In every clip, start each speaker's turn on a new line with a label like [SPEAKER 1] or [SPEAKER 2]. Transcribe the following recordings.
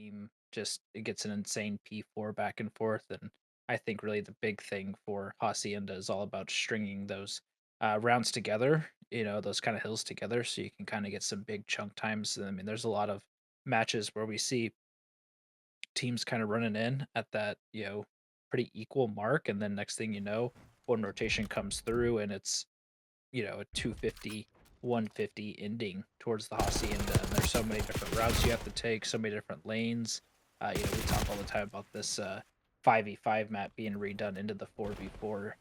[SPEAKER 1] team just it gets an insane P4 back and forth. And I think really the big thing for Hacienda is all about stringing those rounds together, those kind of hills together, so you can kind of get some big chunk times. I mean, there's a lot of matches where we see teams kind of running in at that, pretty equal mark. And then next thing you know, one rotation comes through and it's, a 250, 150 ending towards the hacienda. And there's so many different routes you have to take, so many different lanes. We talk all the time about this 5v5 map being redone into the 4v4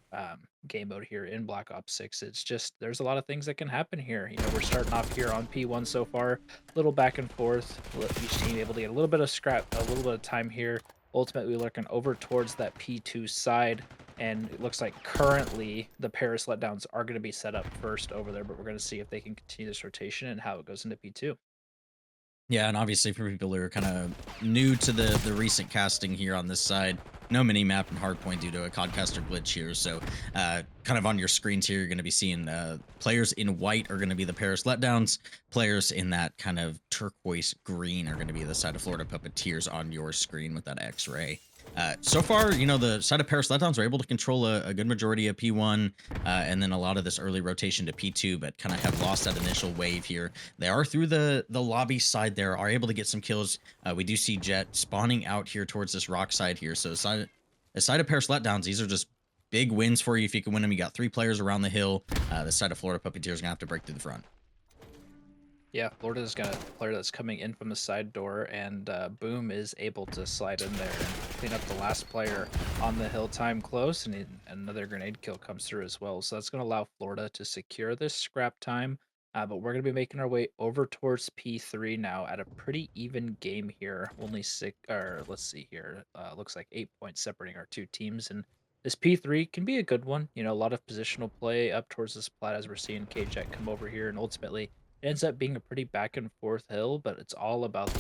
[SPEAKER 1] game mode here in Black Ops 6. It's just there's a lot of things that can happen here. We're starting off here on P1 so far, little back and forth, each team able to get a little bit of scrap, a little bit of time here. Ultimately, looking over towards that P2 side, and it looks like currently the Paris Letdowns are going to be set up first over there, but we're going to see if they can continue this rotation and how it goes into P2.
[SPEAKER 2] Yeah, and obviously for people who are kind of new to the recent casting here on this side, no mini map and hardpoint due to a codcaster glitch here. So, kind of on your screens here, you're going to be seeing players in white are going to be the Paris Letdowns. Players in that kind of turquoise green are going to be the side of Florida Puppeteers on your screen with that X-ray. So far, the side of Paris Letdowns are able to control a good majority of P1, and then a lot of this early rotation to P2, but kind of have lost that initial wave here. They are through the lobby side there, are able to get some kills. We do see Jet spawning out here towards this rock side here. So the side of Paris Letdowns, these are just big wins for you if you can win them. You got 3 players around the hill. The side of Florida Puppeteers is going to have to break through the front.
[SPEAKER 1] Yeah, Florida's got a player that's coming in from the side door, and Boom is able to slide in there and clean up the last player on the hill time close, and another grenade kill comes through as well. So that's going to allow Florida to secure this scrap time. But we're going to be making our way over towards P3 now at a pretty even game here. Only six, or let's see here. Looks like 8 points separating our two teams, and this P3 can be a good one. A lot of positional play up towards this plat as we're seeing K-Jet come over here, and ultimately it ends up being a pretty back and forth hill, but it's all about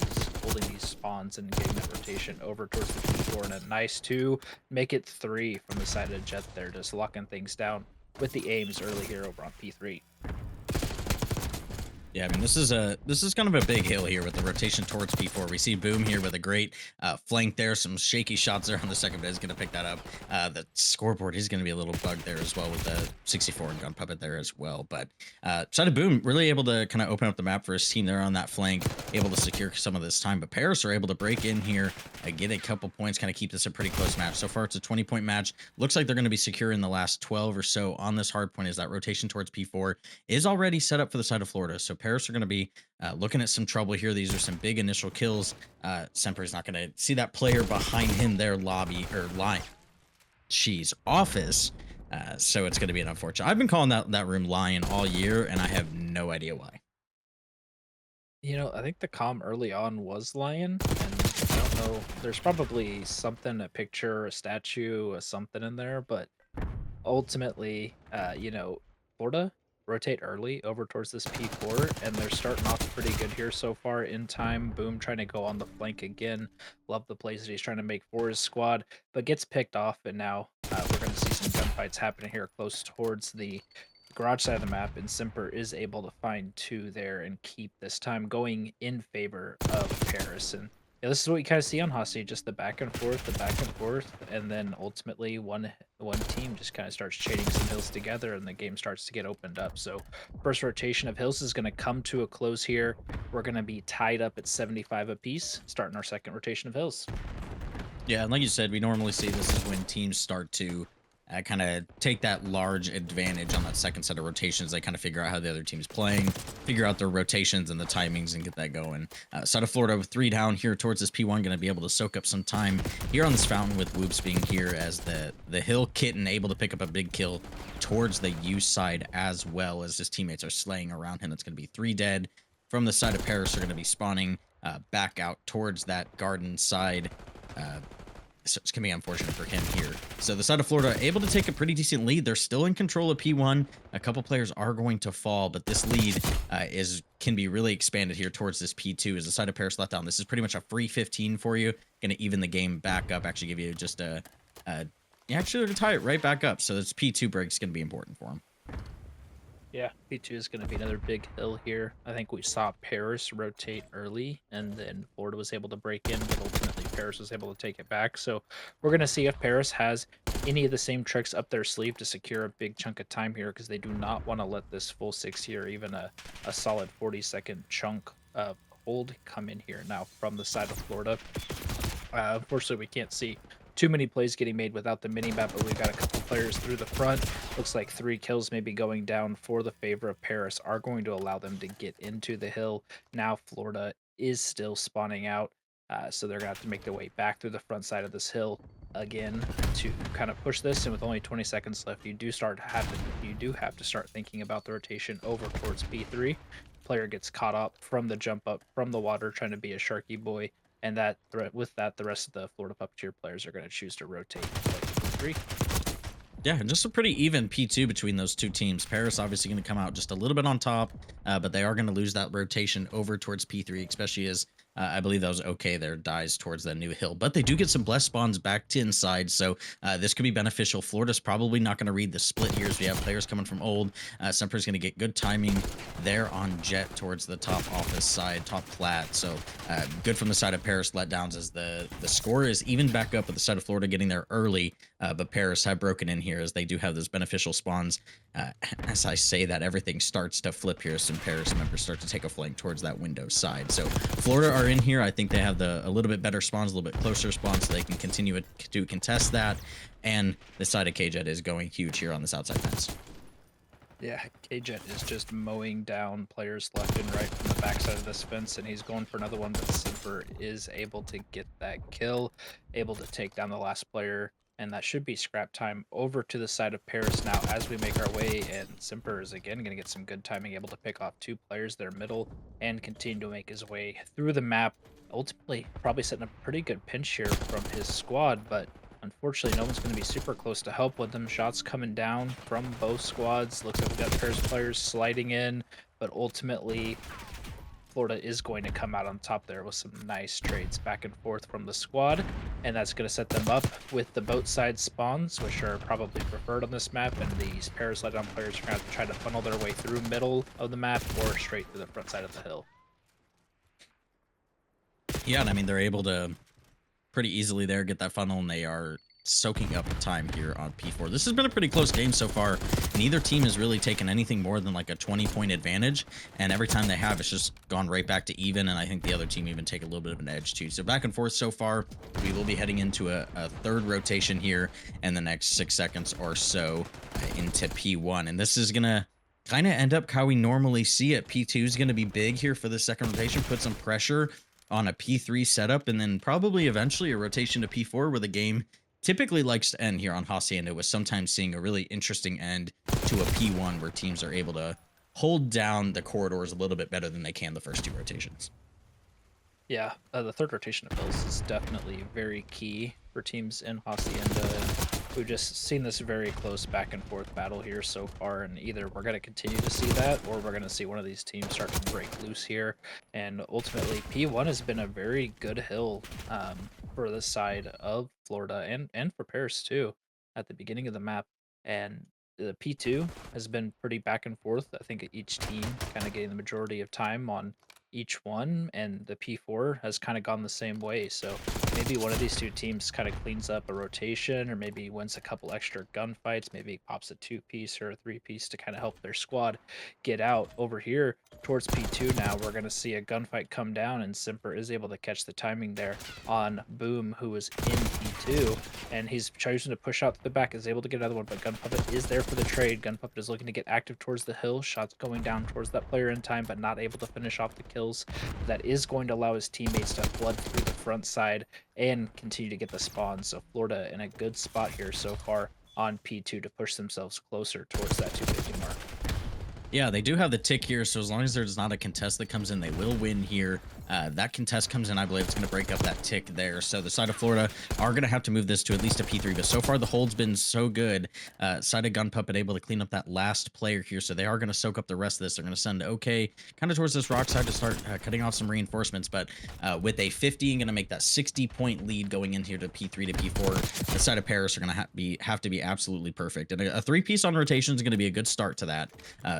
[SPEAKER 1] holding these spawns and getting that rotation over towards the P4, and a nice 2, make it 3 from the side of Jet there, just locking things down with the aims early here over on P3.
[SPEAKER 2] Yeah, I mean, this is kind of a big hill here with the rotation towards P4. We see Boom here with a great flank there, some shaky shots there on the second, but he's going to pick that up. The scoreboard is going to be a little bugged there as well with the 64 and gun puppet there as well. But side of Boom really able to kind of open up the map for his team there on that flank, able to secure some of this time. But Paris are able to break in here, get a couple points, kind of keep this a pretty close match. So far, it's a 20-point match. Looks like they're going to be secure in the last 12 or so on this hard point as that rotation towards P4 is already set up for the side of Florida. So Paris are going to be looking at some trouble here. These are some big initial kills. Semper's not going to see that player behind him there lobby or line. She's office. So it's going to be an unfortunate. I've been calling that room Lion all year, and I have no idea why.
[SPEAKER 1] I think the comm early on was Lion, and I don't know. There's probably something, a picture, a statue, a something in there, but ultimately, Florida rotate early over towards this P4, and they're starting off pretty good here so far in time. Boom trying to go on the flank again. Love the plays that he's trying to make for his squad, but gets picked off, and now we're going to see some gunfights happening here close towards the garage side of the map, and Simper is able to find 2 there and keep this time going in favor of Paris. And yeah, this is what you kind of see on Hostage, just the back and forth, and then ultimately one team just kind of starts chaining some hills together, and the game starts to get opened up. So first rotation of hills is going to come to a close here. We're going to be tied up at 75 apiece, starting our second rotation of hills.
[SPEAKER 2] Yeah, and like you said, we normally see this is when teams start to kind of take that large advantage on that second set of rotations. They kind of figure out how the other team's playing, figure out their rotations and the timings, and get that going. Side of Florida with 3 down here towards this P1, going to be able to soak up some time here on this fountain with Whoops being here as the Hill Kitten able to pick up a big kill towards the U side as well as his teammates are slaying around him. That's going to be 3 dead. From the side of Paris are going to be spawning back out towards that garden side. So it's going to be unfortunate for him here. So the side of Florida able to take a pretty decent lead. They're still in control of P1. A couple players are going to fall, but this lead can be really expanded here towards this P2 as the side of Paris Letdown. This is pretty much a free 15 for you. Going to even the game back up. Actually give you just actually to tie it right back up. So this P2 break is going to be important for him.
[SPEAKER 1] Yeah, P2 is going to be another big hill here. I think we saw Paris rotate early, and then Florida was able to break in, but ultimately Paris was able to take it back. So we're going to see if Paris has any of the same tricks up their sleeve to secure a big chunk of time here, because they do not want to let this full 60 or even a solid 40-second chunk of hold come in here now from the side of Florida. Unfortunately, we can't see too many plays getting made without the mini map, but we've got a couple players through the front. Looks like 3 kills maybe going down for the favor of Paris are going to allow them to get into the hill. Now Florida is still spawning out, so they're going to have to make their way back through the front side of this hill again to kind of push this. And with only 20 seconds left, you do have to start thinking about the rotation over towards P3. Player gets caught up from the jump up from the water, trying to be a Sharky boy, and with that, the rest of the Florida Puppeteer players are going to choose to rotate and play P3.
[SPEAKER 2] Yeah, and just a pretty even P2 between those two teams. Paris obviously going to come out just a little bit on top, but they are going to lose that rotation over towards P3, especially as I believe that was okay there, dies towards that new hill. But they do get some blessed spawns back to inside, so this could be beneficial. Florida's probably not going to read the split here, so we have players coming from old. Semper's going to get good timing there on Jet towards the top office side, top plat. So good from the side of Paris Letdowns as the score is even back up with the side of Florida getting there early, but Paris have broken in here as they do have those beneficial spawns. As I say that, everything starts to flip here. Some Paris members start to take a flank towards that window side. So Florida are in here. I think they have a little bit better spawns, a little bit closer spawns, so they can continue to contest that. And the side of KJet is going huge here on this outside fence.
[SPEAKER 1] Yeah, KJet is just mowing down players left and right from the backside of this fence, and he's going for another one, but Simper is able to get that kill, able to take down the last player, and that should be scrap time over to the side of Paris now as we make our way, and Simper is again going to get some good timing, able to pick off 2 players there middle and continue to make his way through the map, ultimately probably setting a pretty good pinch here from his squad, but unfortunately, no one's going to be super close to help with them. Shots coming down from both squads. Looks like we've got Paris players sliding in, but ultimately, Florida is going to come out on top there with some nice trades back and forth from the squad, and that's going to set them up with the boat side spawns, which are probably preferred on this map, and these Paris Letdown players are going to try to funnel their way through middle of the map or straight through the front side of the hill.
[SPEAKER 2] Yeah, and I mean, they're able to pretty easily there get that funnel, and they are soaking up time here on P4. This has been a pretty close game so far. Neither team has really taken anything more than like a 20-point advantage, and every time they have, it's just gone right back to even, and I think the other team even take a little bit of an edge too. So back and forth so far. We will be heading into a third rotation here in the next 6 seconds or so into P1, and this is gonna kind of end up how we normally see it. P2 is going to be big here for the second rotation, put some pressure on a P3 setup, and then probably eventually a rotation to P4 where the game typically likes to end here on Hacienda, with sometimes seeing a really interesting end to a P1 where teams are able to hold down the corridors a little bit better than they can the first 2 rotations.
[SPEAKER 1] Yeah, the third rotation of hills is definitely very key for teams in Hacienda. We've just seen this very close back and forth battle here so far, and either we're going to continue to see that, or we're going to see one of these teams start to break loose here. And ultimately, P1 has been a very good hill for this side of Florida, and for Paris too, at the beginning of the map. And the P2 has been pretty back and forth. I think each team kind of getting the majority of time on each one, and the P4 has kind of gone the same way. So maybe one of these 2 teams kind of cleans up a rotation, or maybe wins a couple extra gunfights, maybe pops a 2-piece or a 3-piece to kind of help their squad get out. Over here towards P2 now, we're going to see a gunfight come down, and Simper is able to catch the timing there on Boom, who is in P2, and he's chosen to push out to the back, is able to get another one, but Gun Puppet is there for the trade. Gun Puppet is looking to get active towards the hill, shots going down towards that player in time, but not able to finish off the kill. That is going to allow his teammates to flood through the front side and continue to get the spawn. So Florida in a good spot here so far on P2 to push themselves closer towards that 250 mark.
[SPEAKER 2] Yeah, they do have the tick here, so as long as there's not a contest that comes in, they will win here That contest comes in. I believe it's going to break up that tick there. So the side of Florida are going to have to move this to at least a P3. But so far, the hold's been so good. Side of Gun Puppet able to clean up that last player here. So they are going to soak up the rest of this. They're going to send OK kind of towards this rock side to start cutting off some reinforcements. But with a 50, going to make that 60-point lead going in here to P3 to P4. The side of Paris are going to have to be absolutely perfect. And a three-piece on rotation is going to be a good start to that.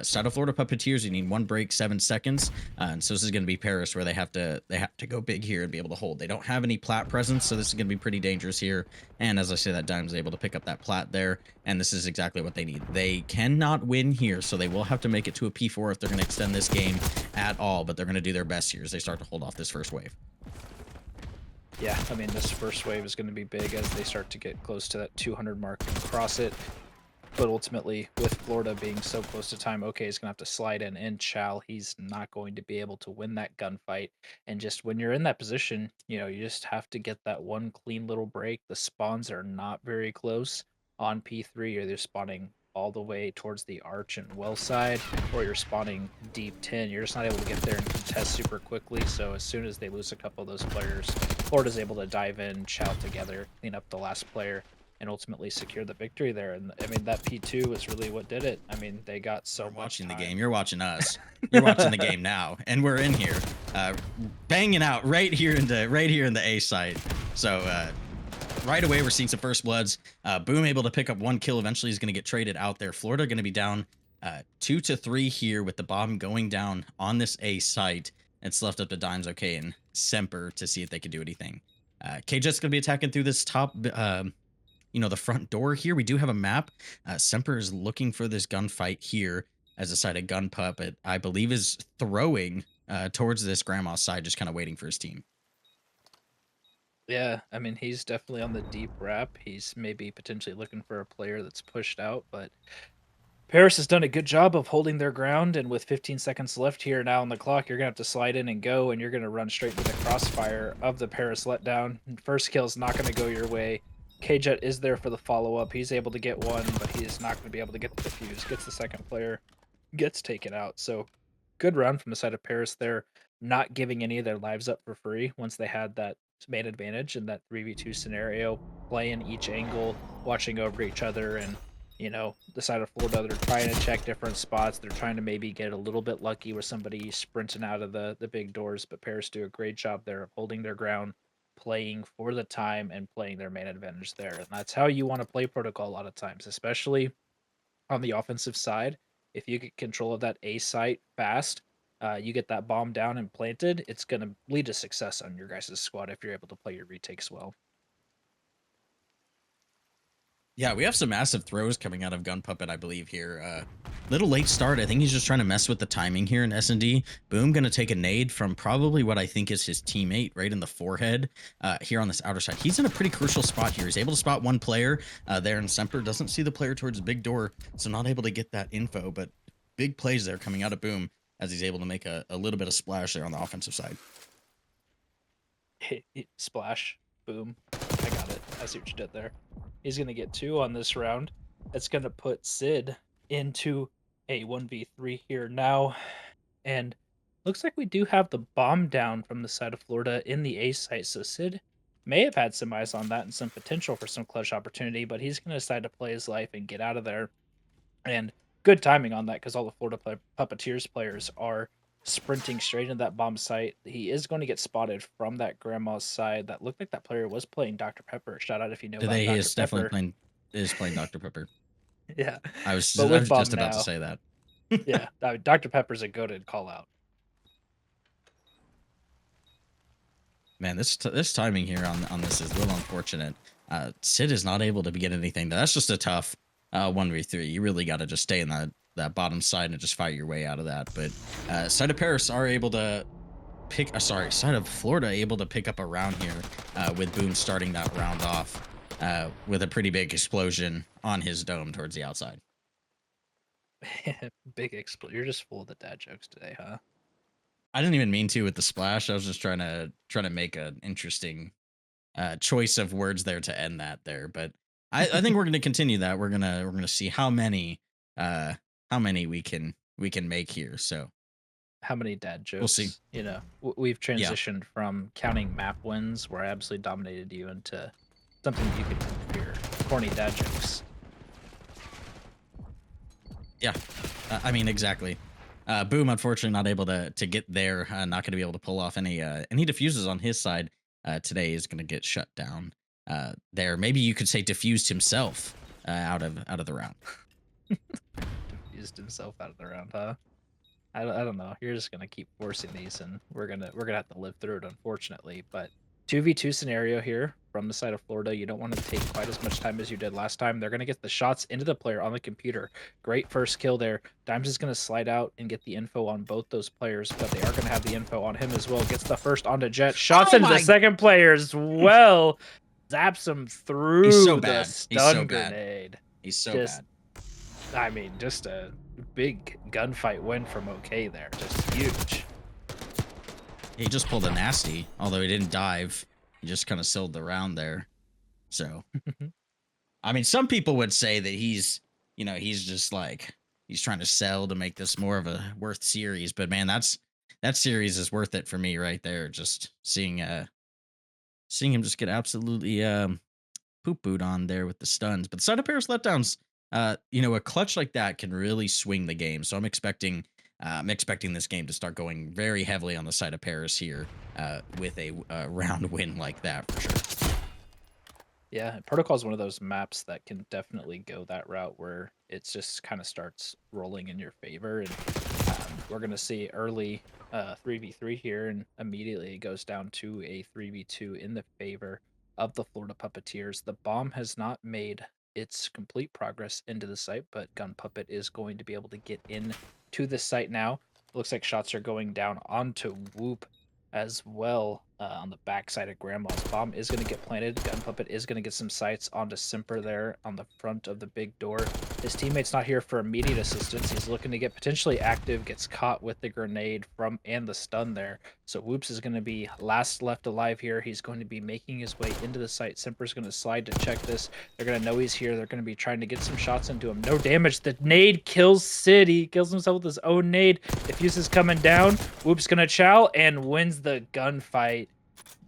[SPEAKER 2] Side of Florida Puppeteers, you need one break, 7 seconds. And so this is going to be Paris where they have to go big here and be able to hold. They don't have any plat presence, so this is going to be pretty dangerous here. And as I say, that Dime's able to pick up that plat there, and this is exactly what they need. They cannot win here, so they will have to make it to a P4 if they're going to extend this game at all, but they're going to do their best here as they start to hold off this first wave.
[SPEAKER 1] Yeah, I mean, this first wave is going to be big as they start to get close to that 200 mark and cross it. But ultimately, with Florida being so close to time, OK is going to have to slide in. And Chow, he's not going to be able to win that gunfight. And just when you're in that position, you just have to get that one clean little break. The spawns are not very close on P3, or they're spawning all the way towards the arch and well side, or you're spawning deep 10. You're just not able to get there and contest super quickly. So as soon as they lose a couple of those players, Florida's able to dive in, Chow together, clean up the last player, and ultimately secure the victory there. And I mean, that P2 was really what did it. I mean, they got so
[SPEAKER 2] You're
[SPEAKER 1] much
[SPEAKER 2] watching the
[SPEAKER 1] time.
[SPEAKER 2] game. You're watching us. You're watching the game now, and we're in here, banging out right here in the A site. So right away, we're seeing some first bloods. Boom able to pick up 1 kill. Eventually, he's going to get traded out there. Florida going to be down 2 to 3 here with the bomb going down on this A site. It's left up to Dimes, OK, and Semper to see if they can do anything. KJet's going to be attacking through this top the front door here. We do have a map. Semper is looking for this gunfight here as a side of Gun Puppet, I believe, is throwing towards this grandma's side, just kind of waiting for his team.
[SPEAKER 1] Yeah, I mean, he's definitely on the deep wrap. He's maybe potentially looking for a player that's pushed out, but Paris has done a good job of holding their ground, and with 15 seconds left here now on the clock, you're going to have to slide in and go, and you're going to run straight into the crossfire of the Paris Letdown. First kill's not going to go your way. KJet is there for the follow-up. He's able to get one, but he's not going to be able to get the defuse. Gets the second player, gets taken out. So good run from the side of Paris there, not giving any of their lives up for free once they had that main advantage in that 3v2 scenario, playing each angle, watching over each other, and the side of Florida, they're trying to check different spots. They're trying to maybe get a little bit lucky with somebody sprinting out of the big doors, but Paris do a great job there of holding their ground, playing for the time, and playing their main advantage there. And that's how you want to play protocol a lot of times, especially on the offensive side. If you get control of that A site fast, you get that bomb down and planted, it's going to lead to success on your guys' squad if you're able to play your retakes well.
[SPEAKER 2] Yeah, we have some massive throws coming out of Gun Puppet, I believe, here. Little late start. I think he's just trying to mess with the timing here in S&D. Boom going to take a nade from probably what I think is his teammate right in the forehead here on this outer side. He's in a pretty crucial spot here. He's able to spot one player there, and Semper doesn't see the player towards the big door, so not able to get that info, but big plays there coming out of Boom as he's able to make a little bit of splash there on the offensive side.
[SPEAKER 1] Splash. Boom. I got it. I see what you did there. He's going to get 2 on this round. It's going to put Sid into a 1v3 here now. And looks like we do have the bomb down from the side of Florida in the A site. So Sid may have had some eyes on that and some potential for some clutch opportunity, but he's going to decide to play his life and get out of there. And good timing on that because all the Florida Puppeteers players are sprinting straight into that bomb site. He is going to get spotted from that grandma's side. That looked like that player was playing Dr. Pepper. Shout out if you know about
[SPEAKER 2] He
[SPEAKER 1] Dr.
[SPEAKER 2] is definitely
[SPEAKER 1] Pepper.
[SPEAKER 2] playing Dr. Pepper.
[SPEAKER 1] Yeah.
[SPEAKER 2] I was
[SPEAKER 1] But
[SPEAKER 2] I
[SPEAKER 1] with
[SPEAKER 2] was
[SPEAKER 1] bomb
[SPEAKER 2] just about to
[SPEAKER 1] now,
[SPEAKER 2] say that.
[SPEAKER 1] yeah, Dr. Pepper's a goated call out.
[SPEAKER 2] Man, this timing here on this is a little unfortunate. Sid is not able to get anything. That's just a tough 1v3. You really got to just stay in that bottom side and just fight your way out of that. But side of Paris are able to pick. Side of Florida able to pick up a round here with Boom starting that round off with a pretty big explosion on his dome towards the outside.
[SPEAKER 1] Big explosion. You're just full of the dad jokes today, huh?
[SPEAKER 2] I didn't even mean to with the splash. I was just trying to make an interesting choice of words there to end that there. But I think we're going to continue that. We're gonna see how many we can make here. So
[SPEAKER 1] how many dad
[SPEAKER 2] We'll see.
[SPEAKER 1] jokes, we've
[SPEAKER 2] Yeah.
[SPEAKER 1] transitioned from counting map wins where I absolutely dominated you into something you could win for your corny dad jokes.
[SPEAKER 2] Yeah. I mean, exactly. Boom, unfortunately, not able to get there. Not going to be able to pull off any diffuses on his side. Today is going to get shut down. There, maybe you could say diffused himself out of the round.
[SPEAKER 1] Diffused himself out of the round, huh? I don't know. You're just gonna keep forcing these, and we're gonna have to live through it, unfortunately. But 2v2 scenario here from the side of Florida. You don't want to take quite as much time as you did last time. They're gonna get the shots into the player on the computer. Great first kill there. Dimes is gonna slide out and get the info on both those players, but they are gonna have the info on him as well. Gets the first onto Jet. Shots
[SPEAKER 2] Oh
[SPEAKER 1] into the
[SPEAKER 2] my!
[SPEAKER 1] second player as well. Zaps him
[SPEAKER 2] He's so
[SPEAKER 1] through the
[SPEAKER 2] bad. He's so
[SPEAKER 1] stun
[SPEAKER 2] bad.
[SPEAKER 1] grenade.
[SPEAKER 2] He's so
[SPEAKER 1] Just
[SPEAKER 2] bad.
[SPEAKER 1] I mean, just a big gunfight win from OK there. Just huge.
[SPEAKER 2] He just pulled a nasty, although he didn't dive. He just kind of sealed the round there. So, I mean, some people would say that he's just like he's trying to sell to make this more of a worth series. But man, that series is worth it for me right there. Just seeing him just get absolutely poop boot on there with the stuns. But the side of Paris Letdowns, a clutch like that can really swing the game. So I'm expecting this game to start going very heavily on the side of Paris here with a round win like that for sure.
[SPEAKER 1] Yeah, Protocol is one of those maps that can definitely go that route where it just kind of starts rolling in your favor. And we're going to see early 3v3 here, and immediately it goes down to a 3v2 in the favor of the Florida Puppeteers. The bomb has not made its complete progress into the site, but Gun Puppet is going to be able to get in to the site now. Looks like shots are going down onto Whoop as well on the backside of Grandma's. Bomb is going to get planted. Gun Puppet is going to get some sights onto Simper there on the front of the big door. His teammate's not here for immediate assistance. He's looking to get potentially active, gets caught with the grenade and the stun there. So Whoops is going to be last left alive here. He's going to be making his way into the site. Simper's going to slide to check this. They're going to know he's here. They're going to be trying to get some shots into him. No damage. The nade kills Sid. He kills himself with his own nade. Diffuse is coming down. Whoops going to chow and wins the gunfight.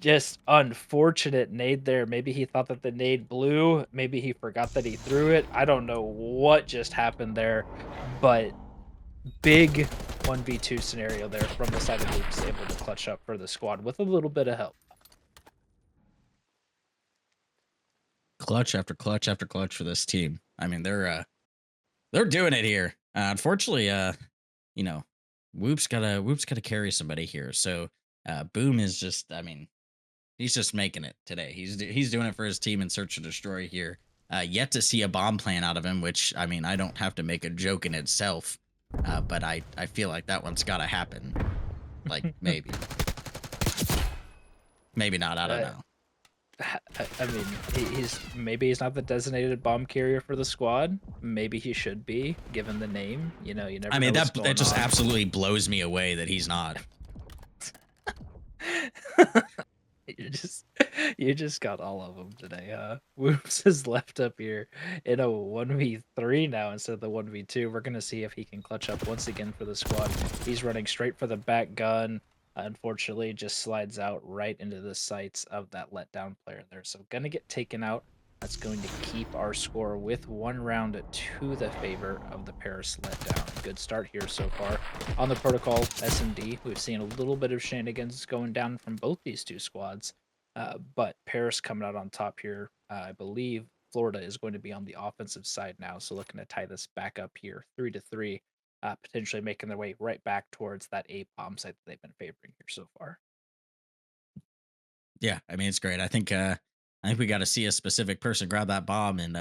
[SPEAKER 1] Just unfortunate nade there. Maybe he thought that the nade blew. Maybe he forgot that he threw it. I don't know what just happened there, but big 1v2 scenario there from the side of Luke's able to clutch up for the squad with a little bit of help.
[SPEAKER 2] Clutch after clutch after clutch for this team. I mean, they're doing it here. Unfortunately, you know, Whoop's gotta carry somebody here. So Boom is just, I mean, he's just making it today. He's doing it for his team in Search and Destroy here. Yet to see a bomb plan out of him, which I mean, I don't have to make a joke in itself, but I feel like that one's got to happen. Like maybe not. I don't
[SPEAKER 1] Uh,
[SPEAKER 2] know.
[SPEAKER 1] I mean, maybe he's not the designated bomb carrier for the squad. Maybe he should be, given the name. You
[SPEAKER 2] I
[SPEAKER 1] never know
[SPEAKER 2] mean,
[SPEAKER 1] what's
[SPEAKER 2] that
[SPEAKER 1] going
[SPEAKER 2] just
[SPEAKER 1] on.
[SPEAKER 2] absolutely blows me away that he's not.
[SPEAKER 1] You just you just got all of them today, huh? Whoops is left up here in a 1v3 now instead of the 1v2. We're gonna see if he can clutch up once again for the squad. He's running straight for the back gun. Unfortunately, just slides out right into the sights of that letdown player there. So gonna get taken out. That's going to keep our score with one round to the favor of the Paris letdown. Good start here so far. On the protocol SMD, we've seen a little bit of shenanigans going down from both these two squads, but Paris coming out on top here. I believe Florida is going to be on the offensive side now, so looking to tie this back up here, 3-3, potentially making their way right back towards that A bomb site that they've been favoring here so far.
[SPEAKER 2] Yeah, I mean, it's great. I think we got to see a specific person grab that bomb, and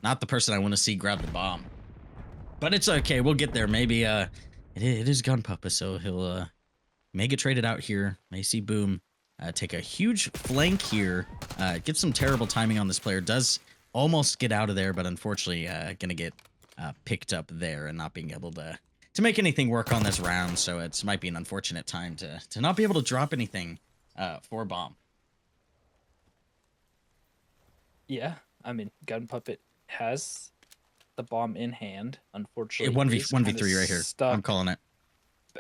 [SPEAKER 2] not the person I want to see grab the bomb. But it's okay. We'll get there. Maybe it is Gun Papa, so he'll may get traded out here. May see Boom take a huge flank here. Get some terrible timing on this player. Does almost get out of there, but unfortunately gonna get picked up there and not being able to make anything work on this round. So it might be an unfortunate time to not be able to drop anything for Bomb.
[SPEAKER 1] Yeah, I mean, Gun Puppet has the bomb in hand.
[SPEAKER 2] It
[SPEAKER 1] Unfortunately,
[SPEAKER 2] one v
[SPEAKER 1] is
[SPEAKER 2] one v
[SPEAKER 1] kind of
[SPEAKER 2] three right here. I'm
[SPEAKER 1] stuck.
[SPEAKER 2] calling it.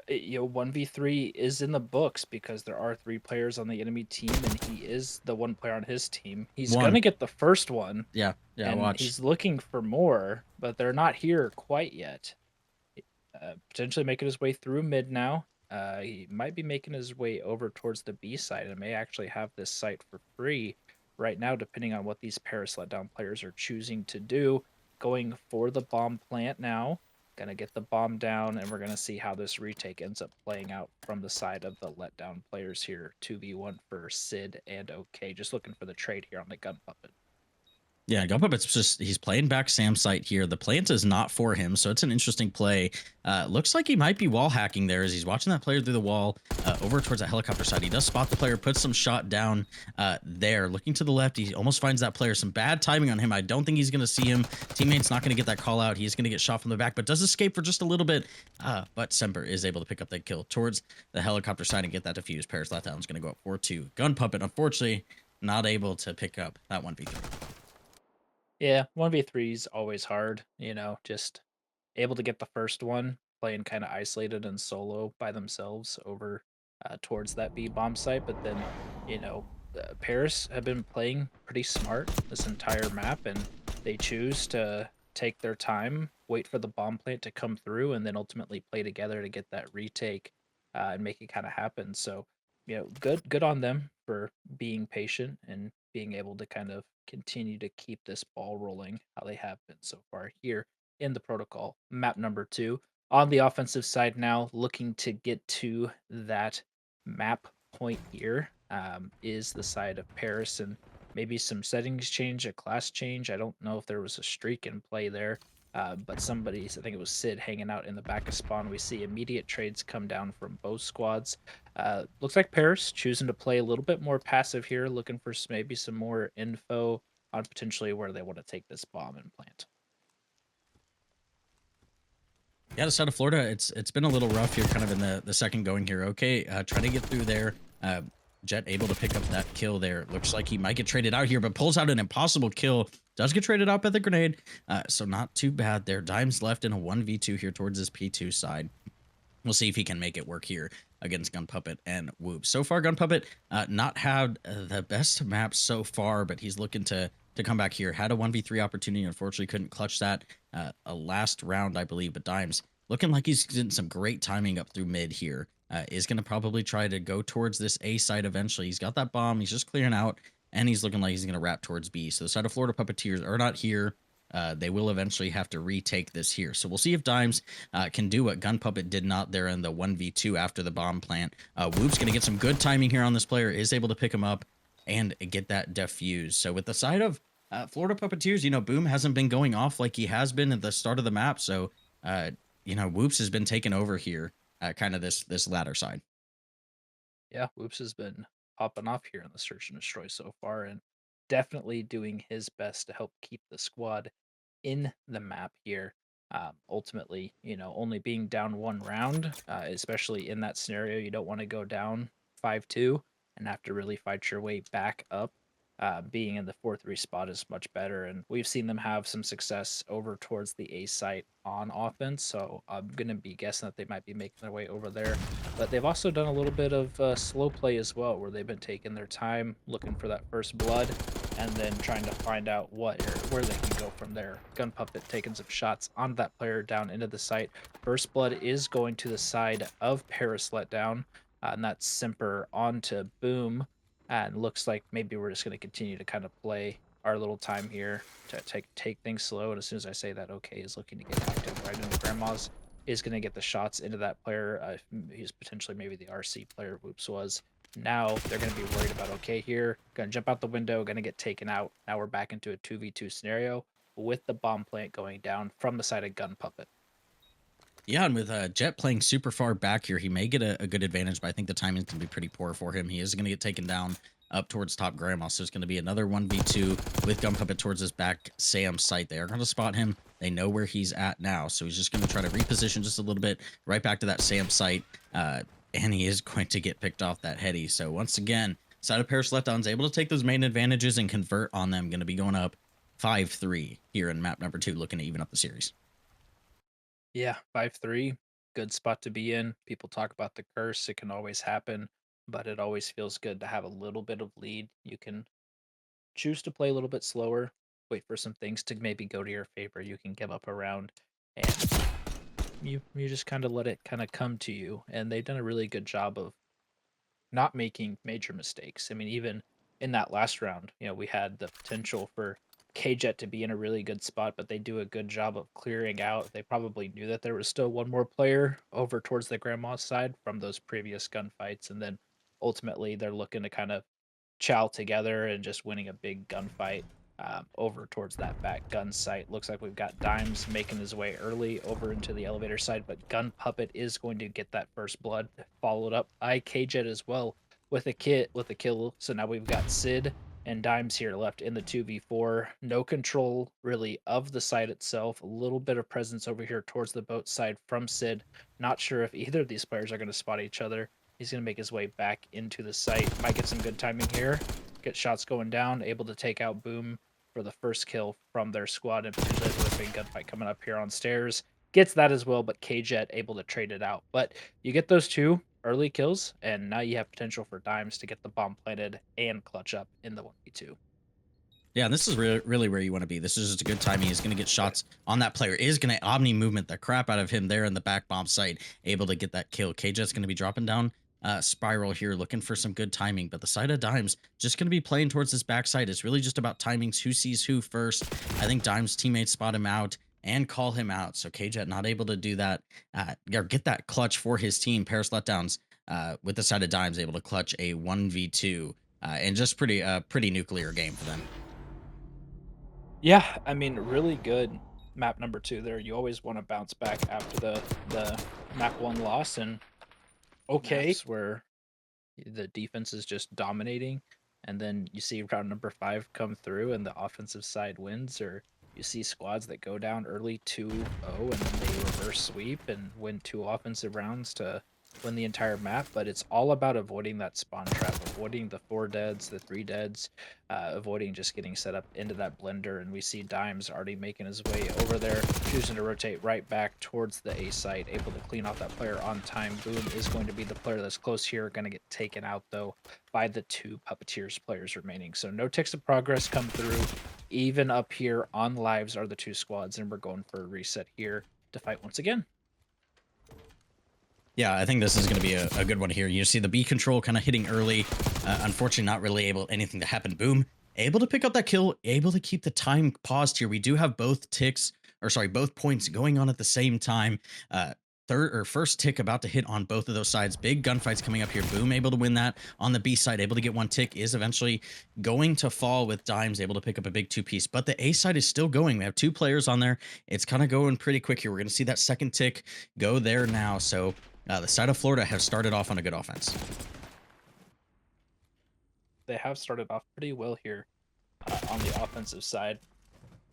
[SPEAKER 1] 1v3 is in the books because there are 3 players on the enemy team, and he is the 1 player on his team. He's
[SPEAKER 2] One.
[SPEAKER 1] gonna get the first one,
[SPEAKER 2] Yeah. Yeah.
[SPEAKER 1] and
[SPEAKER 2] Watch.
[SPEAKER 1] he's looking for more, but they're not here quite yet. Potentially making his way through mid now. He might be making his way over towards the B side and may actually have this site for free right now, depending on what these Paris Letdown players are choosing to do. Going for the bomb plant now. Gonna get the bomb down, and we're gonna see how this retake ends up playing out from the side of the Letdown players here. 2v1 for Sid and OK. Just looking for the trade here on the gun puppet.
[SPEAKER 2] Yeah, Gun Puppet's just he's playing back Sam's site here. The plant is not for him, so it's an interesting play. Looks like he might be wall hacking there as he's watching that player through the wall over towards that helicopter side. He does spot the player, puts some shot down there. Looking to the left, he almost finds that player. Some bad timing on him. I don't think he's going to see him. Teammate's not going to get that call out. He's going to get shot from the back, but does escape for just a little bit. But Semper is able to pick up that kill towards the helicopter side and get that defused. Paris Letdown's going to go up 4-2. Gun Puppet, unfortunately, not able to pick up that 1v3.
[SPEAKER 1] Yeah, 1v3 is always hard, just able to get the first one, playing kind of isolated and solo by themselves over towards that B bomb site. But then, Paris have been playing pretty smart this entire map, and they choose to take their time, wait for the bomb plant to come through, and then ultimately play together to get that retake and make it kind of happen. So, good on them for being patient and being able to kind of continue to keep this ball rolling how they have been so far here in the protocol. Map number 2 on the offensive side now, looking to get to that map point here, is the side of Paris, and maybe some settings change, a class change. I don't know if there was a streak in play there, but I think it was Sid, hanging out in the back of spawn. We see immediate trades come down from both squads. Looks like Paris choosing to play a little bit more passive here, looking for maybe some more info on potentially where they want to take this bomb and plant.
[SPEAKER 2] Yeah, the side of Florida, it's been a little rough here, kind of in the second going here. Okay, trying to get through there. Jet able to pick up that kill there. Looks like he might get traded out here, but pulls out an impossible kill. Does get traded out by the grenade, so not too bad there. Dimes left in a 1v2 here towards his P2 side. We'll see if he can make it work here against Gun Puppet and Whoop. So far, Gun Puppet not had the best map so far, but he's looking to come back here. Had a 1v3 opportunity, unfortunately couldn't clutch that a last round, I believe. But Dimes looking like he's getting some great timing up through mid here. Is going to probably try to go towards this A side eventually. He's got that bomb. He's just clearing out, and he's looking like he's going to wrap towards B. So the side of Florida Puppeteers are not here. They will eventually have to retake this here. So we'll see if Dimes can do what Gun Puppet did not there in the 1v2 after the bomb plant. Whoop's going to get some good timing here on this player, is able to pick him up and get that defused. So with the side of Florida Puppeteers, Boom hasn't been going off like he has been at the start of the map. So, Whoops has been taken over here, kind of this latter side.
[SPEAKER 1] Yeah, Whoops has been popping off here in the search and destroy so far, and definitely doing his best to help keep the squad in the map here. Ultimately, only being down one round, especially in that scenario, you don't want to go down 5-2 and have to really fight your way back up. Being in the 4-3 spot is much better, and we've seen them have some success over towards the A site on offense, so I'm going to be guessing that they might be making their way over there. But they've also done a little bit of slow play as well, where they've been taking their time, looking for that first blood, and then trying to find out where they can go from there. Gun Puppet taking some shots on that player down into the site. First blood is going to the side of Paris Letdown, and that's Simper onto Boom. And looks like maybe we're just going to continue to kind of play our little time here to take things slow. And as soon as I say that, OK is looking to get active right into Grandma's, is going to get the shots into that player. He's potentially maybe the RC player Whoops was. Now they're going to be worried about OK here. Going to jump out the window, going to get taken out. Now we're back into a 2v2 scenario with the bomb plant going down from the side of Gun Puppet.
[SPEAKER 2] Yeah, and with Jet playing super far back here, he may get a good advantage, but I think the timing's going to be pretty poor for him. He is going to get taken down up towards top Grandma, so it's going to be another 1v2 with Gun Puppet towards his back Sam site. They are going to spot him. They know where he's at now, so he's just going to try to reposition just a little bit right back to that Sam site, and he is going to get picked off that heady. So once again, side of Paris Letdowns able to take those main advantages and convert on them. Going to be going up 5-3 here in map number 2, looking to even up the series.
[SPEAKER 1] Yeah, 5-3. good spot to be in. People talk about the curse, it can always happen, but it always feels good to have a little bit of lead. You can choose to play a little bit slower, wait for some things to maybe go to your favor. You can give up a round and you just kind of let it kind of come to you. And they've done a really good job of not making major mistakes. I mean, even in that last round, we had the potential for K-Jet to be in a really good spot, but they do a good job of clearing out. They probably knew that there was still one more player over towards the grandma's side from those previous gunfights, and then ultimately they're looking to kind of chow together and just winning a big gunfight over towards that back gun site. Looks like we've got Dimes making his way early over into the elevator side, but Gun Puppet is going to get that first blood, followed up by K-Jet as well with a kill. So now we've got Sid and Dimes here left in the 2v4. No control really of the site itself. A little bit of presence over here towards the boat side from Sid. Not sure if either of these players are going to spot each other. He's going to make his way back into the site. Might get some good timing here. Get shots going down. Able to take out Boom for the first kill from their squad. And potentially with a big gunfight coming up here on stairs. Gets that as well, but K-Jet able to trade it out. But you get those two early kills, and now you have potential for Dimes to get the bomb planted and clutch up in the 1v2.
[SPEAKER 2] Yeah, and this is really where you want to be. This is just a good timing. He's going to get shots on that player. Is going to omni movement the crap out of him there in the back bomb site, able to get that kill. KJ's going to be dropping down spiral here, looking for some good timing. But the side of Dimes just going to be playing towards his backside. It's really just about timings, who sees who first. I think Dimes' teammates spot him out and call him out. So KJ not able to do that or get that clutch for his team. Paris Letdowns with the side of Dimes able to clutch a 1v2 and just pretty nuclear game for them.
[SPEAKER 1] Yeah, I mean, really good map number two there. You always want to bounce back after the map one loss, and
[SPEAKER 3] Okay.
[SPEAKER 1] maps where the defense is just dominating, and then you see round number five come through and the offensive side wins, or you see squads that go down early 2-0 and then they reverse sweep and win two offensive rounds to win the entire map. But it's all about avoiding that spawn trap, avoiding the 4 deads, the 3 deads, avoiding just getting set up into that blender. And we see Dimes already making his way over there, choosing to rotate right back towards the A site, able to clean off that player on time. Boom is going to be the player that's close here, going to get taken out though by the 2 Puppeteers players remaining. So no ticks of progress come through. Even up here on lives are the 2 squads, and we're going for a reset here to fight once again.
[SPEAKER 2] Yeah, I think this is going to be a good one here. You see the B control kind of hitting early. Unfortunately, not really able anything to happen. Boom, able to pick up that kill, able to keep the time paused here. We do have both ticks, or sorry, both points going on at the same time. Third or first tick about to hit on both of those sides. Big gunfights coming up here. Boom able to win that on the B side. Able to get one tick, is eventually going to fall with Dimes able to pick up a big 2-piece. But the A side is still going. We have 2 players on there. It's kind of going pretty quick here. We're going to see that second tick go there now. So the side of Florida have started off on a good offense.
[SPEAKER 1] They have started off pretty well here on the offensive side.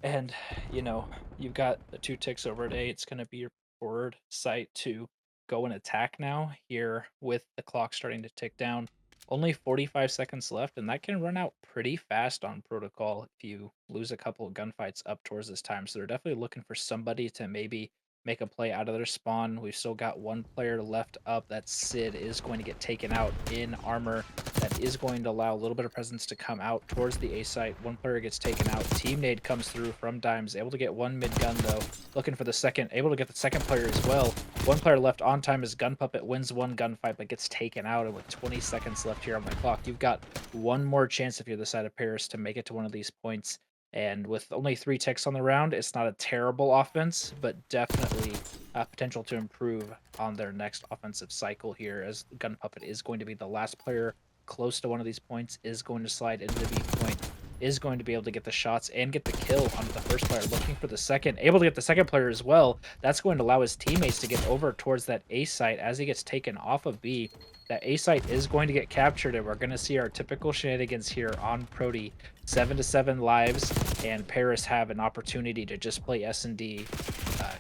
[SPEAKER 1] And, you've got the 2 ticks over at A. It's going to be your forward site to go and attack now here with the clock starting to tick down. Only 45 seconds left, and that can run out pretty fast on protocol if you lose a couple of gunfights up towards this time. So they're definitely looking for somebody to maybe make a play out of their spawn. We've still got one player left up. That Sid is going to get taken out in armor. That is going to allow a little bit of presence to come out towards the A site. One player gets taken out. Team nade comes through from Dimes. Able to get one mid gun though. Looking for the second. Able to get the second player as well. One player left on time as Gun Puppet wins one gunfight but gets taken out. And with 20 seconds left here on the clock, you've got one more chance if you're the side of Paris to make it to one of these points. And with only 3 ticks on the round, it's not a terrible offense, but definitely potential to improve on their next offensive cycle here, as Gun Puppet is going to be the last player close to one of these points, is going to slide into the B point, is going to be able to get the shots and get the kill onto the first player, looking for the second, able to get the second player as well. That's going to allow his teammates to get over towards that A site as he gets taken off of B. That A site is going to get captured, and we're going to see our typical shenanigans here on Prody. 7-7 lives, and Paris have an opportunity to just play S&D,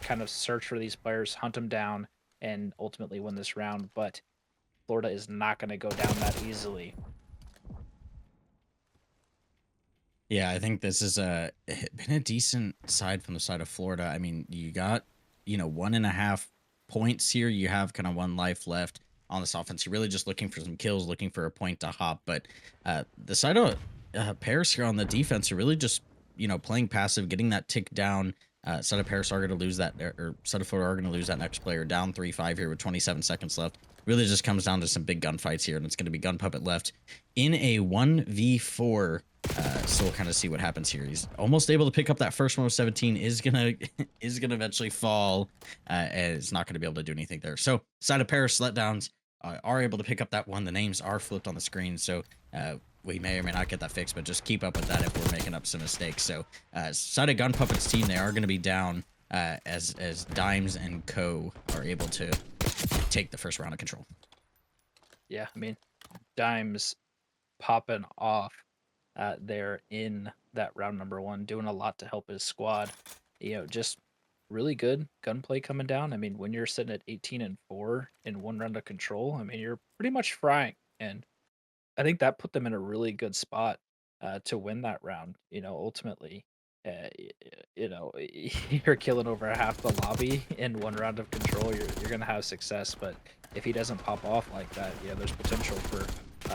[SPEAKER 1] kind of search for these players, hunt them down, and ultimately win this round. But Florida is not going to go down that easily.
[SPEAKER 2] Yeah, I think this is been a decent side from the side of Florida. I mean, you got 1.5 points here. You have kind of one life left on this offense. You're really just looking for some kills, looking for a point to hop. But the side of Paris here on the defense are really just, playing passive, getting that tick down. Side of Paris are going to lose that, or side of Florida are going to lose that next player down 3-5 here with 27 seconds left. Really just comes down to some big gunfights here, and it's going to be Gun Puppet left in a 1v4. So we'll kind of see what happens here. He's almost able to pick up that first one with 17. Is gonna eventually fall. And it's not gonna be able to do anything there. So side of Paris Letdowns are able to pick up that one. The names are flipped on the screen, so we may or may not get that fixed, but just keep up with that if we're making up some mistakes. So side of Gun Puppet's team, they are going to be down as Dimes and Co are able to take the first round of control.
[SPEAKER 1] Yeah, I mean, Dimes popping off there in that round number 1, doing a lot to help his squad. Just really good gunplay coming down. I mean, when you're sitting at 18-4 in one round of control, I mean, you're pretty much frying. And I think that put them in a really good spot to win that round. Ultimately, you're killing over half the lobby in one round of control. You're gonna have success, but if he doesn't pop off like that, there's potential for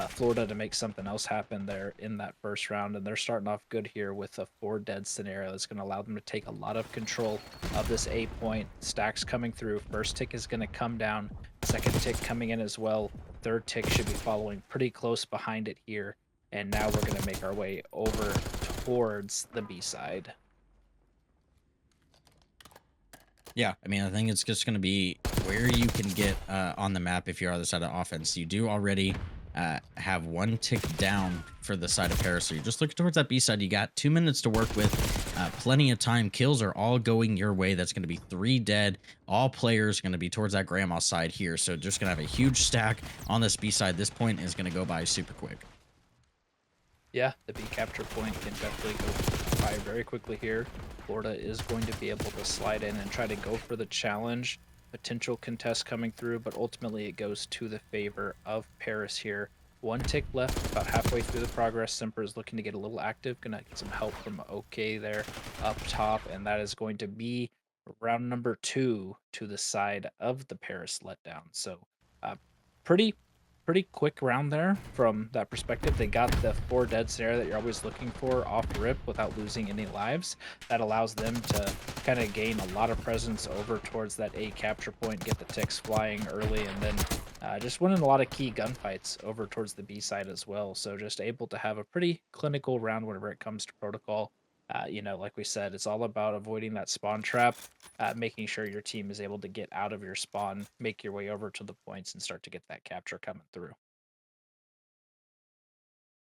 [SPEAKER 1] Florida to make something else happen there in that first round. And they're starting off good here with a 4 dead scenario that's going to allow them to take a lot of control of this A point. Stacks coming through. First tick is going to come down. Second tick coming in as well. Third tick should be following pretty close behind it here. And now we're going to make our way over towards the B side.
[SPEAKER 2] Yeah, I mean, I think it's just going to be where you can get on the map if you're on the side of offense. You do already have one tick down for the side of Paris. So you're just looking towards that B side. You got 2 minutes to work with. Plenty of time. Kills are all going your way. That's going to be 3 dead. All players going to be towards that grandma side here. So just going to have a huge stack on this B side. This point is going to go by super quick.
[SPEAKER 1] Yeah, the B capture point can definitely go by very quickly here. Florida is going to be able to slide in and try to go for the challenge. Potential contest coming through, but ultimately it goes to the favor of Paris here. 1 tick left, about halfway through the progress. Simper is looking to get a little active, gonna get some help from OK there up top, and that is going to be round number 2 to the side of the Paris Letdown. So pretty quick round there from that perspective. They got the 4 dead scenario that you're always looking for off rip without losing any lives. That allows them to kind of gain a lot of presence over towards that A capture point, get the ticks flying early, and then just winning a lot of key gunfights over towards the B side as well. So just able to have a pretty clinical round whenever it comes to protocol. Like we said, it's all about avoiding that spawn trap, making sure your team is able to get out of your spawn, make your way over to the points, and start to get that capture coming through.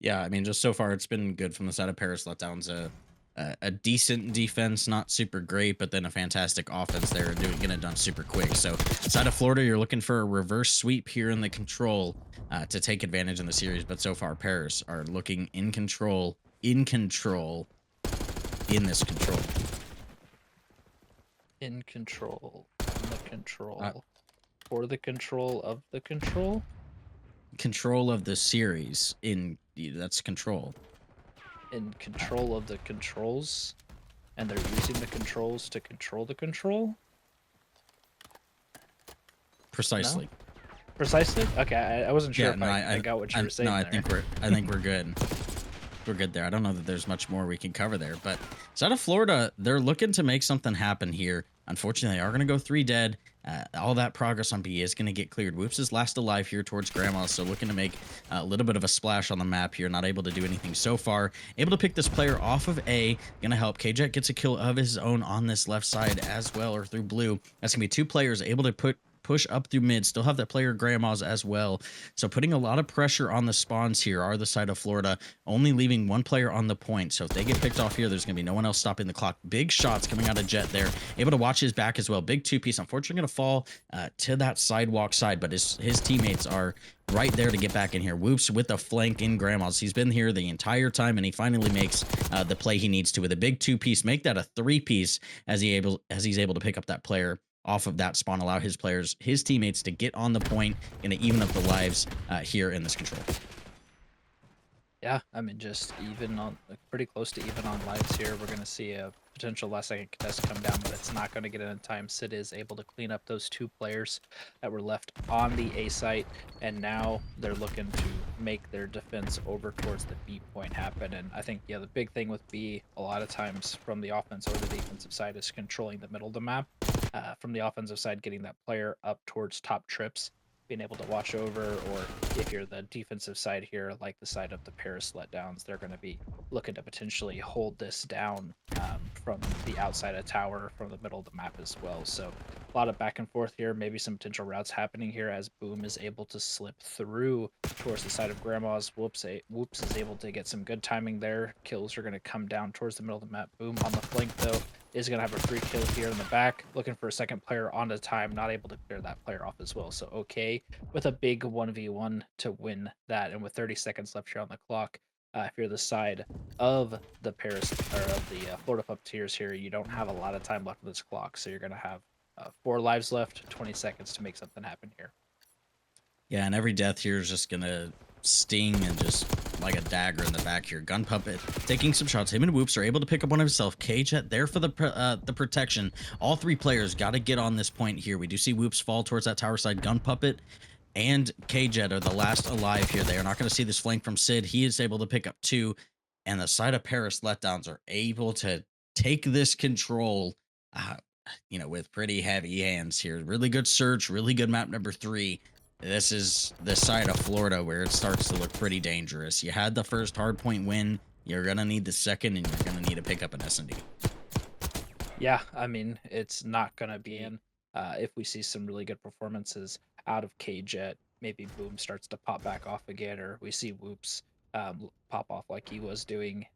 [SPEAKER 2] Yeah, I mean, just so far it's been good from the side of Paris Letdowns. A decent defense, not super great, but then a fantastic offense there, getting it done super quick. So side of Florida, you're looking for a reverse sweep here in the control to take advantage in the series. But so far, Paris are looking in control in this control.
[SPEAKER 1] In control, in the control, for the control of the control.
[SPEAKER 2] Control of the series that's control.
[SPEAKER 1] In control of the controls, and they're using the controls to control the control.
[SPEAKER 2] Precisely.
[SPEAKER 1] No? Precisely. Okay, I wasn't sure
[SPEAKER 2] Yeah,
[SPEAKER 1] if
[SPEAKER 2] no,
[SPEAKER 1] I got what you were saying.
[SPEAKER 2] No, I
[SPEAKER 1] there.
[SPEAKER 2] think we're good. We're good there. I don't know that there's much more we can cover there, but side of Florida, they're looking to make something happen here. Unfortunately, they are going to go 3 dead. All that progress on B is going to get cleared. Whoops is last alive here towards Grandma, so looking to make a little bit of a splash on the map here. Not able to do anything so far. Able to pick this player off of A. Going to help. KJet gets a kill of his own on this left side as well, or through blue. That's going to be 2 players able to push up through mid, still have that player Grandma's as well. So putting a lot of pressure on the spawns here are the side of Florida, only leaving 1 player on the point. So if they get picked off here, there's going to be no one else stopping the clock. Big shots coming out of Jet there, able to watch his back as well. Big 2-piece, unfortunately going to fall to that sidewalk side, but his teammates are right there to get back in here. Whoops with the flank in Grandma's. He's been here the entire time, and he finally makes the play he needs to with a big 2-piece, make that a 3-piece as he's able to pick up that player off of that spawn, allow his teammates to get on the point and to even up the lives here in this control.
[SPEAKER 1] Yeah, I mean, just even on like, pretty close to even on lives here. We're gonna see a potential last second contest come down, but it's not gonna get in time. Sid is able to clean up those two players that were left on the A site, and now they're looking to make their defense over towards the B point happen. And I think the big thing with B a lot of times from the offense or the defensive side is controlling the middle of the map. From the offensive side, getting that player up towards top trips, being able to watch over, or if you're the defensive side here, like the side of the Paris Letdowns, they're going to be looking to potentially hold this down from the outside of tower, from the middle of the map as well. So a lot of back and forth here, maybe some potential routes happening here as Boom is able to slip through towards the side of Grandma's. Whoops is able to get some good timing there. Kills are going to come down towards the middle of the map. Boom on the flank though is going to have a free kill here in the back, looking for a second player on the time, not able to clear that player off as well. So okay, with a big 1v1 to win that, and with 30 seconds left here on the clock, if you're the side of the Paris or of the Florida Puppeteers here, you don't have a lot of time left on this clock, so you're going to have 4 lives left, 20 seconds to make something happen here.
[SPEAKER 2] Yeah, and every death here is just gonna sting and just like a dagger in the back here. Gun Puppet taking some shots. Him and Whoops are able to pick up one himself. K-Jet there for the protection. All three players got to get on this point here. We do see Whoops fall towards that tower side. Gun Puppet and K-Jet are the last alive here. They are not going to see this flank from Sid. He is able to pick up two, and the side of Paris Letdowns are able to take this control, uh, with pretty heavy hands here. Really good search, really good map number 3. This is the side of Florida where it starts to look pretty dangerous. You had the first hardpoint win. You're going to need the second, and you're going to need to pick up an S&D.
[SPEAKER 1] Yeah, I mean, it's not going to be in. If we see some really good performances out of K-Jet, maybe Boom starts to pop back off again, or we see Whoops pop off like he was doing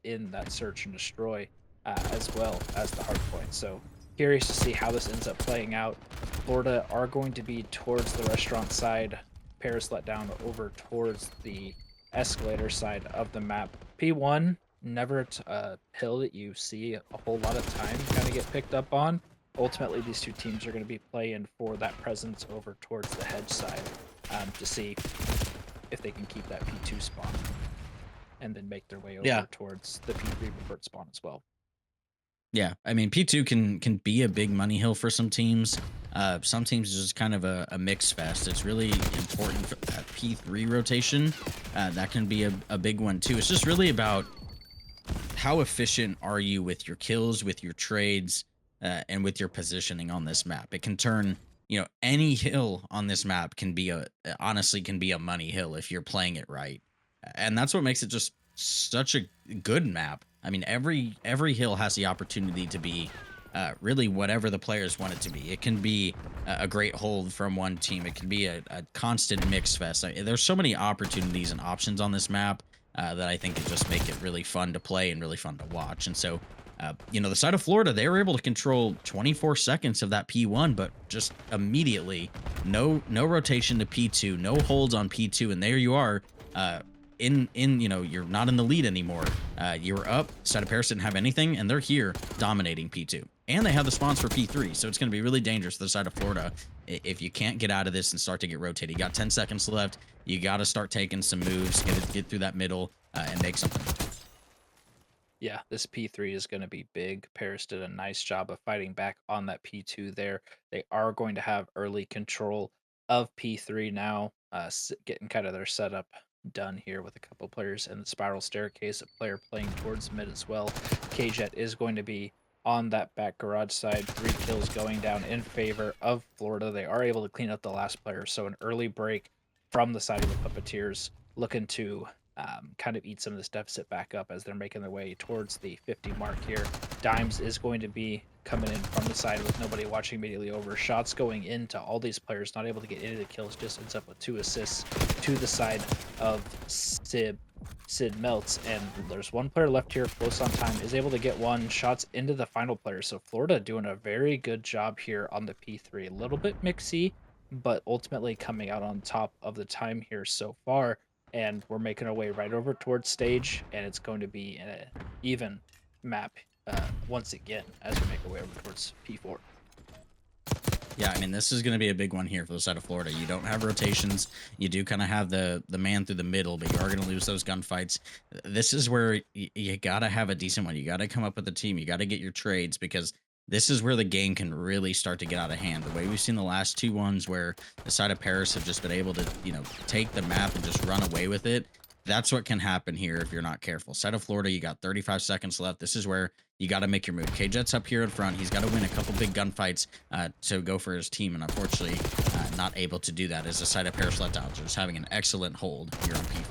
[SPEAKER 1] in that search and destroy, as well as the hard point. So curious to see how this ends up playing out. Florida are going to be towards the restaurant side. Paris let down over towards the escalator side of the map. P1, never a hill that you see a whole lot of time kind of get picked up on. Ultimately, these two teams are going to be playing for that presence over towards the hedge side, to see if they can keep that P2 spawn and then make their way
[SPEAKER 2] Yeah.
[SPEAKER 1] over towards the P3 revert spawn as well.
[SPEAKER 2] Yeah, I mean P2 can be a big money hill for some teams. Some teams is just kind of a mix fest. It's really important for that P3 rotation. That can be a big one too. It's just really about how efficient are you with your kills, with your trades, and with your positioning on this map. It can turn, any hill on this map can be honestly can be a money hill if you're playing it right. And that's what makes it just such a good map. I mean, every hill has the opportunity to be really whatever the players want it to be. It can be a great hold from one team. It can be a constant mix fest. There's so many opportunities and options on this map that I think it just make it really fun to play and really fun to watch. And so, the side of Florida, they were able to control 24 seconds of that P1, but just immediately, no rotation to P2, no holds on P2, and there you are. You're not in the lead anymore. You were up. Side of Paris didn't have anything, and they're here dominating P2. And they have the spawns for P3, so it's going to be really dangerous for the side of Florida if you can't get out of this and start to get rotated. You got 10 seconds left. You got to start taking some moves, get through that middle, and make something.
[SPEAKER 1] Yeah, this P3 is going to be big. Paris did a nice job of fighting back on that P2 there. They are going to have early control of P3 now, getting kind of their setup done here with a couple players in the spiral staircase, a player playing towards mid as well. K-Jet is going to be on that back garage side. 3 kills going down in favor of Florida. They are able to clean up the last player, so an early break from the side of the Puppeteers, looking to kind of eat some of this deficit back up as they're making their way towards the 50 mark here. Dimes is going to be coming in from the side with nobody watching immediately over. Shots going into all these players, not able to get any of the kills, just ends up with 2 assists to the side of Sid. Sid melts, and there's one player left here close on time, is able to get 1 shots into the final player. So Florida doing a very good job here on the P3. A little bit mixy, but ultimately coming out on top of the time here so far. And we're making our way right over towards stage, and it's going to be an even map once again as we make our way over towards P4.
[SPEAKER 2] Yeah, I mean, this is going to be a big one here for the side of Florida. You don't have rotations. You do kind of have the man through the middle, but you are going to lose those gunfights. This is where you got to have a decent one. You got to come up with a team. You got to get your trades because this is where the game can really start to get out of hand. The way we've seen the last two ones where the side of Paris have just been able to, take the map and just run away with it. That's what can happen here if you're not careful. Side of Florida, you got 35 seconds left. This is where you got to make your move. K-Jet's up here in front. He's got to win a couple big gunfights to go for his team, and unfortunately, not able to do that as the side of Paris Letdowns is having an excellent hold here on P4.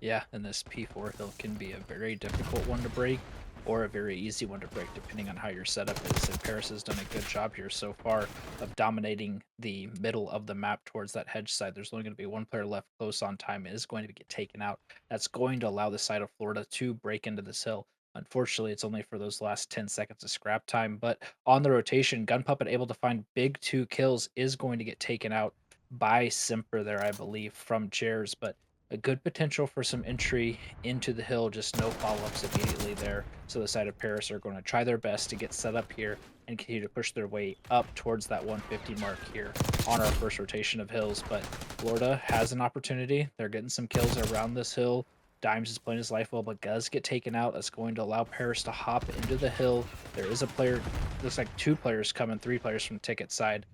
[SPEAKER 1] Yeah, and this P4 hill can be a very difficult one to break or a very easy one to break, depending on how your setup is. And Paris has done a good job here so far of dominating the middle of the map towards that hedge side. There's only going to be one player left close on time. It is going to get taken out. That's going to allow the side of Florida to break into this hill. Unfortunately, it's only for those last 10 seconds of scrap time. But on the rotation, Gun Puppet able to find big 2 kills is going to get taken out by Simper there, I believe, from chairs. But a good potential for some entry into the hill, just no follow-ups immediately there. So the side of Paris are going to try their best to get set up here and continue to push their way up towards that 150 mark here on our first rotation of hills. But Florida has an opportunity. They're getting some kills around this hill. Dimes is playing his life well, but does get taken out. That's going to allow Paris to hop into the hill. There is a player, looks like 2 players coming, 3 players from ticket side.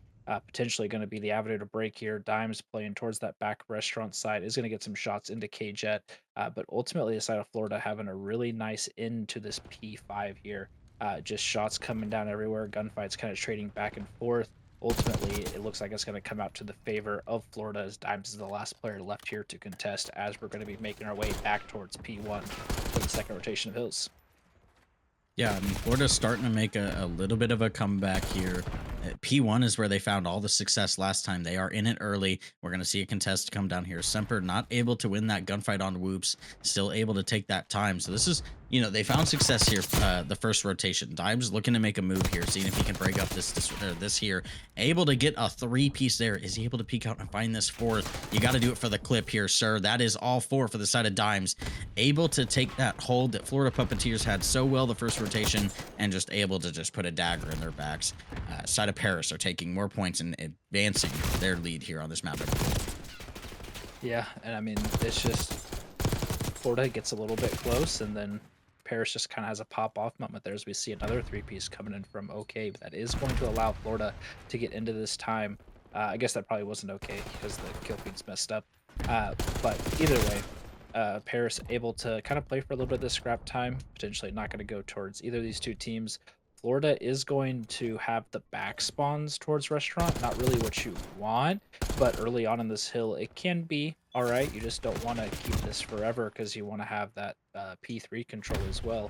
[SPEAKER 1] Potentially going to be the avenue to break here. Dimes playing towards that back restaurant side is going to get some shots into K-Jet, but ultimately the side of Florida having a really nice end to this P5 here. Just shots coming down everywhere, gunfights kind of trading back and forth. Ultimately, it looks like it's going to come out to the favor of Florida as Dimes is the last player left here to contest as we're going to be making our way back towards P1 for the second rotation of hills.
[SPEAKER 2] Yeah, I mean, Florida's starting to make a little bit of a comeback here. P1 is where they found all the success last time. They are in it early. We're going to see a contest come down here. Semper not able to win that gunfight on Whoops, still able to take that time. So this is, they found success here the first rotation. Dimes looking to make a move here, seeing if he can break up this here. Able to get a 3-piece there. Is he able to peek out and find this fourth? You got to do it for the clip here, sir. That is all 4 for the side of Dimes. Able to take that hold that Florida Puppeteers had so well the first rotation and just able to just put a dagger in their backs. Side of Paris are taking more points and advancing their lead here on this map.
[SPEAKER 1] Yeah, and I mean, it's just Florida gets a little bit close, and then Paris just kind of has a pop-off moment there as we see another 3-piece coming in from OK. That is going to allow Florida to get into this time. I guess that probably wasn't OK because the kill feed's messed up. But either way, Paris able to kind of play for a little bit of this scrap time, potentially not going to go towards either of these two teams. Florida is going to have the back spawns towards restaurant, not really what you want, but early on in this hill, it can be all right. You just don't want to keep this forever because you want to have that P3 control as well.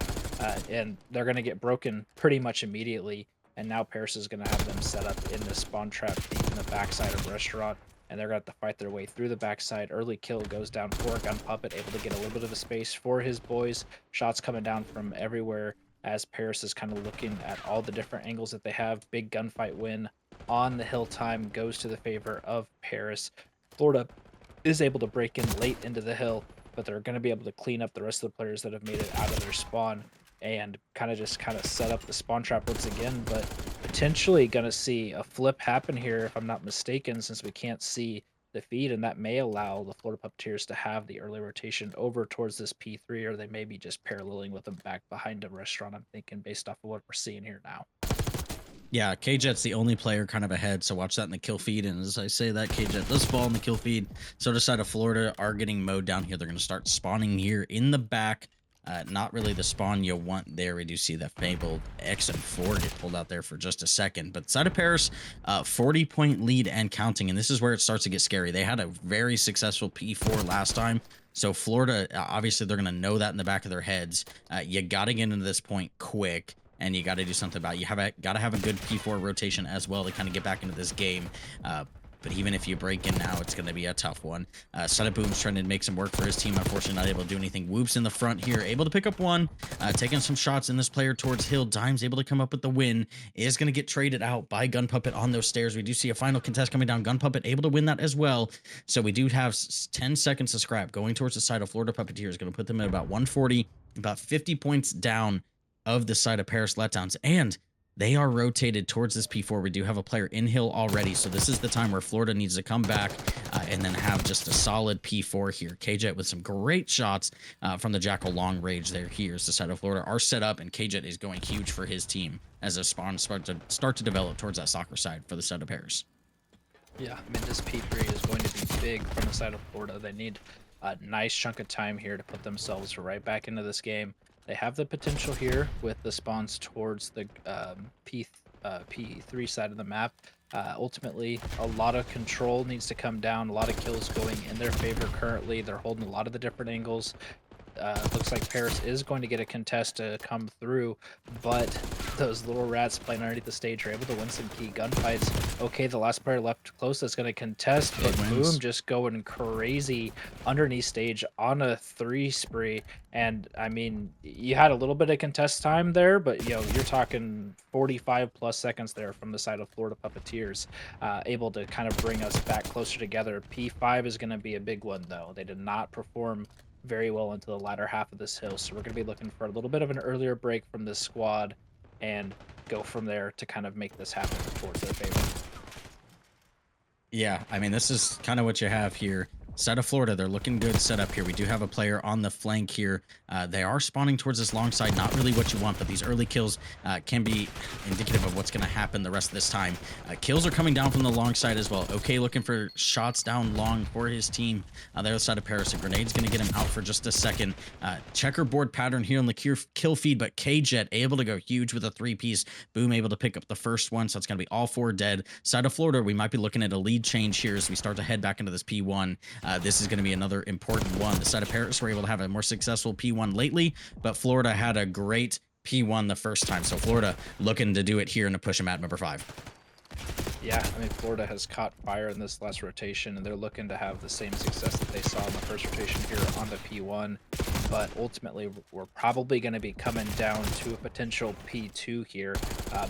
[SPEAKER 1] And they're going to get broken pretty much immediately. And now Paris is going to have them set up in the spawn trap deep in the backside of restaurant, and they're going to have to fight their way through the backside. Early kill goes down for Gun Puppet, able to get a little bit of a space for his boys. Shots coming down from everywhere as Paris is kind of looking at all the different angles that they have. Big gunfight win on the hill time goes to the favor of Paris. Florida is able to break in late into the hill, but they're going to be able to clean up the rest of the players that have made it out of their spawn and kind of set up the spawn trap once again. But potentially going to see a flip happen here, if I'm not mistaken, since we can't see the feed, and that may allow the Florida Puppeteers to have the early rotation over towards this P3, or they may be just paralleling with them back behind a restaurant, I'm thinking, based off of what we're seeing here now.
[SPEAKER 2] Yeah, K-Jet's the only player kind of ahead, so watch that in the kill feed. And as I say that, K-Jet does fall in the kill feed. So the side of Florida are getting mowed down here. They're going to start spawning here in the back. Not really the spawn you want there. We do see that fabled X and 4 get pulled out there for just a second. But side of Paris, 40-point lead and counting. And this is where it starts to get scary. They had a very successful P4 last time. So Florida, obviously, they're going to know that in the back of their heads. You got to get into this point quick, and you got to do something about it. You got to have a good P4 rotation as well to kind of get back into this game. But even if you break in now, it's going to be a tough one. Side of Boom's trying to make some work for his team. Unfortunately, not able to do anything. Whoops in the front here, able to pick up one. Taking some shots in this player towards Hill. Dimes able to come up with the win. Is going to get traded out by Gun Puppet on those stairs. We do see a final contest coming down. Gun Puppet able to win that as well. So we do have 10 seconds to scrap. Going towards the side of Florida Puppeteers. Going to put them at about 140, about 50 points down of the side of Paris Letdowns. And They are rotated towards this P4. We do have a player in hill already, so this is the time where Florida needs to come back and then have just a solid P4 here. KJet with some great shots from the Jackal long range there. Here's the side of Florida are set up, and KJet is going huge for his team as a spawn start to develop towards that soccer side for the side of Paris.
[SPEAKER 1] Yeah, I mean, this P3 is going to be big from the side of Florida. They need a nice chunk of time here to put themselves right back into this game. They have the potential here with the spawns towards the P3 side of the map. Ultimately, a lot of control needs to come down, a lot of kills going in their favor currently. They're holding a lot of the different angles. Looks like Paris is going to get a contest to come through, but those little rats playing underneath the stage are able to win some key gunfights. Okay, the last player left close that's going to contest, but Boom just going crazy underneath stage on a 3 spree. And I mean, you had a little bit of contest time there, but you're talking 45 plus seconds there from the side of Florida Puppeteers, able to kind of bring us back closer together. P5 is going to be a big one, though. They did not perform very well into the latter half of this hill. So we're going to be looking for a little bit of an earlier break from this squad and go from there to kind of make this happen towards their favor.
[SPEAKER 2] Yeah, I mean, this is kind of what you have here. Side of Florida, they're looking good set up here. We do have a player on the flank here. They are spawning towards this long side. Not really what you want, but these early kills can be indicative of what's going to happen the rest of this time. Kills are coming down from the long side as well. Okay, looking for shots down long for his team. The other side of Paris, a grenade's going to get him out for just a second. Checkerboard pattern here on the kill feed, but KJet able to go huge with a 3-piece. Boom able to pick up the first one, so it's going to be all 4 dead. Side of Florida, we might be looking at a lead change here as we start to head back into this P1. This is going to be another important one. The side of Paris were able to have a more successful P1 lately, but Florida had a great P1 the first time. So Florida looking to do it here and to push them at number 5.
[SPEAKER 1] Yeah, I mean, Florida has caught fire in this last rotation, and they're looking to have the same success that they saw in the first rotation here on the P1. But ultimately, we're probably going to be coming down to a potential P2 here.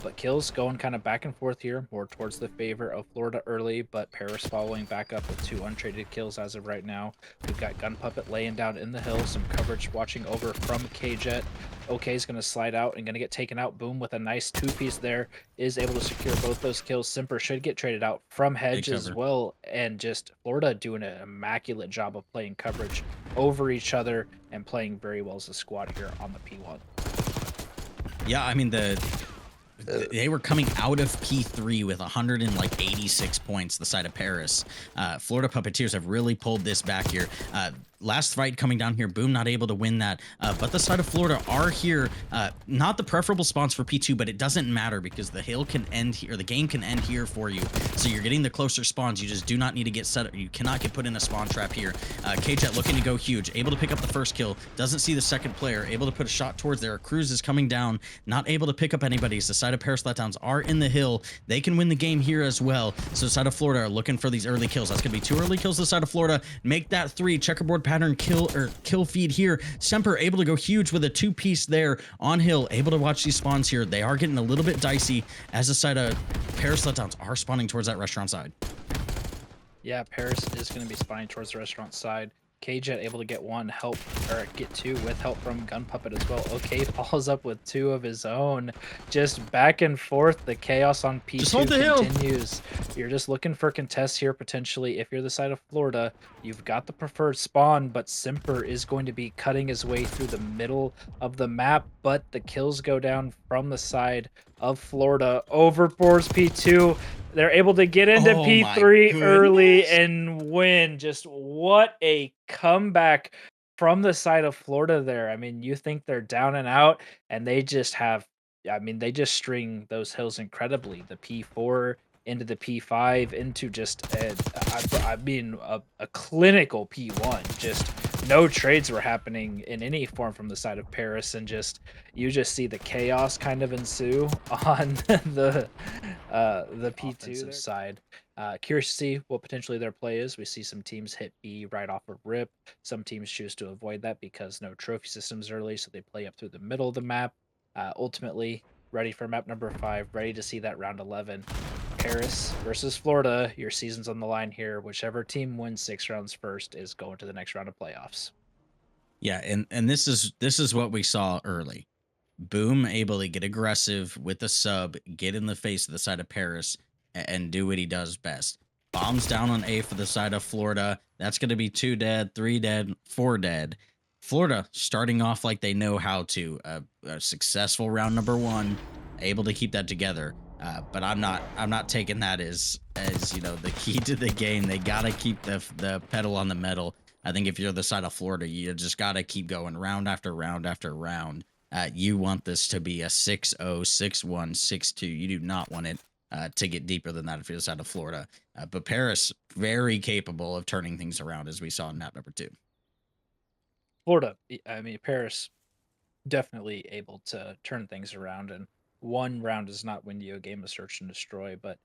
[SPEAKER 1] But kills going kind of back and forth here, more towards the favor of Florida early, but Paris following back up with 2 untraded kills as of right now. We've got Gun Puppet laying down in the hill, some coverage watching over from KJet. OK is going to slide out and going to get taken out. Boom with a nice 2-piece there, is able to secure both those kills. Simper should get traded out from Hedge as well. And just Florida doing an immaculate job of playing coverage over each other and playing very well as a squad here on the P1.
[SPEAKER 2] Yeah, I mean, they were coming out of P3 with 186 points, the side of Paris. Florida Puppeteers have really pulled this back here. Last fight coming down here, Boom not able to win that. But the side of Florida are here. Not the preferable spawns for P2, but it doesn't matter because the hill can end here, the game can end here for you. So you're getting the closer spawns. You just do not need to get set up. You cannot get put in a spawn trap here. KJet looking to go huge, able to pick up the first kill, doesn't see the second player, able to put a shot towards there. Cruz is coming down, not able to pick up anybody. So the side of Paris Letdowns are in the hill. They can win the game here as well. So the side of Florida are looking for these early kills. That's going to be 2 early kills to the side of Florida. Make that 3. Checkerboard pattern kill feed here. Semper able to go huge with a 2-piece there on hill, able to watch these spawns here. They are getting a little bit dicey as the side of Paris Letdowns are spawning towards that restaurant side.
[SPEAKER 1] Yeah, Paris is going to be spawning towards the restaurant side. KJet able to get 1 help, or get 2 with help from Gun Puppet as well. OK follows up with 2 of his own. Just back and forth. The chaos on P2 continues. Hill. You're just looking for contests here potentially. If you're the side of Florida, you've got the preferred spawn, but Simper is going to be cutting his way through the middle of the map. But the kills go down from the side of Florida. Overboards P2. They're able to get into P3 early and win. Just what a comeback from the side of Florida there. I mean, you think they're down and out, and they just have, I mean, they just string those hills incredibly. The P4 into the P5 into just, I mean, a clinical P1. Just no trades were happening in any form from the side of Paris, and just you just see the chaos kind of ensue on the P2 side. Curious to see what potentially their play is. We see some teams hit B right off of rip. Some teams choose to avoid that because no trophy systems early, so they play up through the middle of the map. Ultimately, ready for map number 5, ready to see that round 11. Paris versus Florida. Your season's on the line here. Whichever team wins 6 rounds first is going to the next round of playoffs.
[SPEAKER 2] Yeah, and this is what we saw early. Boom able to get aggressive with the sub, get in the face of the side of Paris, and do what he does best. Bombs down on A for the side of Florida. That's going to be 2 dead, 3 dead, 4 dead. Florida starting off like they know how to. A successful round number one, able to keep that together. But I'm not taking that as the key to the game. They gotta keep the pedal on the metal. I think if you're the side of Florida, you just gotta keep going round after round after round. You want this to be a 6-0, 6-1, 6-2. You do not want it to get deeper than that if you're the side of Florida. But Paris, very capable of turning things around, as we saw in map number two.
[SPEAKER 1] Florida, I mean, Paris definitely able to turn things around, and one round does not win you a game of search and destroy, but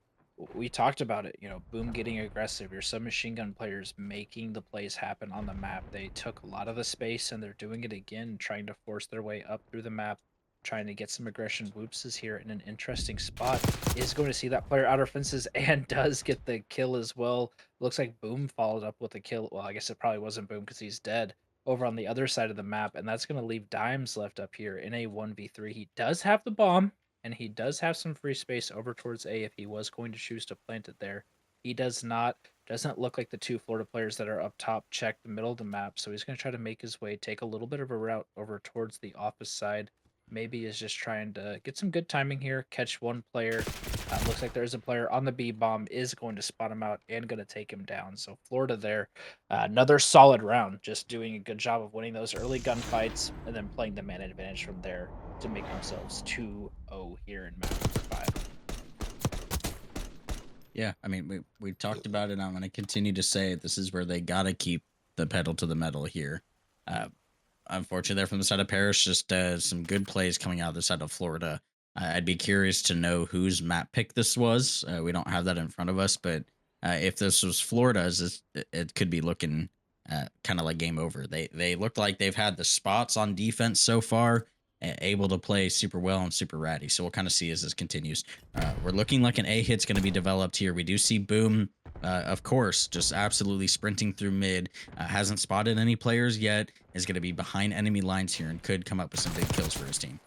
[SPEAKER 1] we talked about it, Boom getting aggressive, your submachine gun players making the plays happen on the map. They took a lot of the space and they're doing it again, trying to force their way up through the map, trying to get some aggression. Whoops is here in an interesting spot, is going to see that player outer fences and does get the kill as well. Looks like Boom followed up with a kill. Well, I guess it probably wasn't Boom because he's dead over on the other side of the map, and that's going to leave Dimes left up here in a 1v3. He does have the bomb, and he does have some free space over towards A if he was going to choose to plant it there. He does not. Doesn't look like the two Florida players that are up top check the middle of the map, so he's going to try to make his way, take a little bit of a route over towards the office side. Maybe is just trying to get some good timing here, catch one player. Looks like there's a player on the B bomb, is going to spot him out and going to take him down. So Florida there, another solid round, just doing a good job of winning those early gunfights and then playing the man advantage from there to make themselves 2-0 here in map number 5.
[SPEAKER 2] Yeah, I mean, we talked about it. I'm going to continue to say it. This is where they got to keep the pedal to the metal here. Uh, Unfortunately, there from the side of Paris, just some good plays coming out of the side of Florida. I'd be curious to know whose map pick this was. We don't have that in front of us, but if this was Florida's, it could be looking kind of like game over. They look like they've had the spots on defense so far, able to play super well and super ratty. So we'll kind of see as this continues. We're looking like an A hit's going to be developed here. We do see Boom, of course, just absolutely sprinting through mid. Hasn't spotted any players yet. Is going to be behind enemy lines here and could come up with some big kills for his team.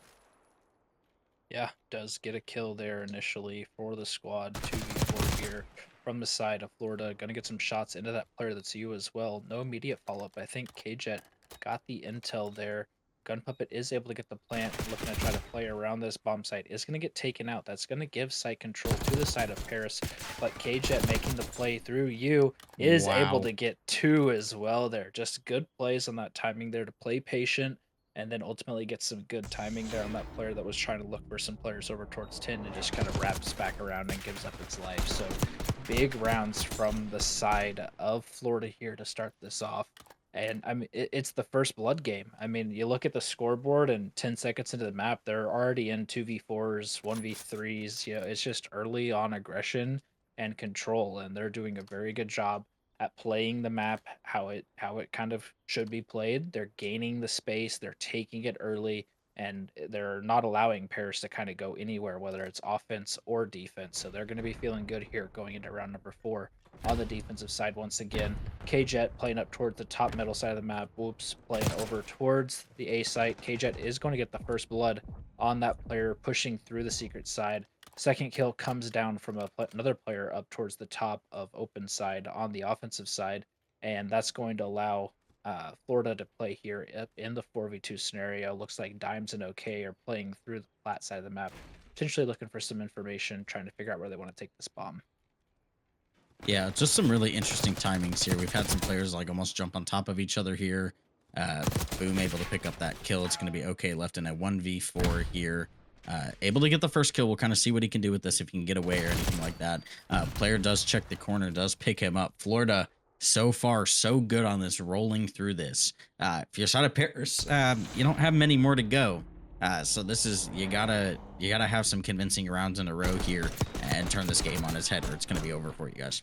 [SPEAKER 1] Yeah, does get a kill there initially for the squad. 2v4 here from the side of Florida. Gonna get some shots into that player that's you as well. No immediate follow-up. I think KJet got the intel there. Gun Puppet is able to get the plant, looking to try to play around this bomb site. Is going to get taken out. That's going to give site control to the side of Paris. But KJet making the play through you is able
[SPEAKER 2] Wow.
[SPEAKER 1] to get two as well there. Just good plays on that timing there to play patient and then ultimately gets some good timing there on that player that was trying to look for some players over towards 10 and just kind of wraps back around and gives up its life. So big rounds from the side of Florida here to start this off. And I mean, it's the first blood game. I mean, you look at the scoreboard and 10 seconds into the map, they're already in 2v4s, 1v3s. It's just early on aggression and control, and they're doing a very good job at playing the map how it kind of should be played. They're gaining the space, they're taking it early, and they're not allowing Paris to kind of go anywhere, whether it's offense or defense. So they're going to be feeling good here going into round number 4 on the defensive side once again. K-Jet playing up towards the top middle side of the map. Whoops, playing over towards the A site. K-Jet is going to get the first blood on that player pushing through the secret side. Second kill comes down from another player up towards the top of open side on the offensive side, and that's going to allow Florida to play here in the 4v2 scenario. Looks like Dimes and OK are playing through the flat side of the map, potentially looking for some information, trying to figure out where they want to take this bomb.
[SPEAKER 2] Yeah, just some really interesting timings here. We've had some players like almost jump on top of each other here. Uh, Boom able to pick up that kill. It's going to be okay left in a 1v4 here. Able to get the first kill. We'll kind of see what he can do with this, if he can get away or anything like that. Player does check the corner, does pick him up. Florida, so far, so good on this, rolling through this. If you're side of Paris, you don't have many more to go. So this is you gotta have some convincing rounds in a row here and turn this game on its head, or it's gonna be over for you guys.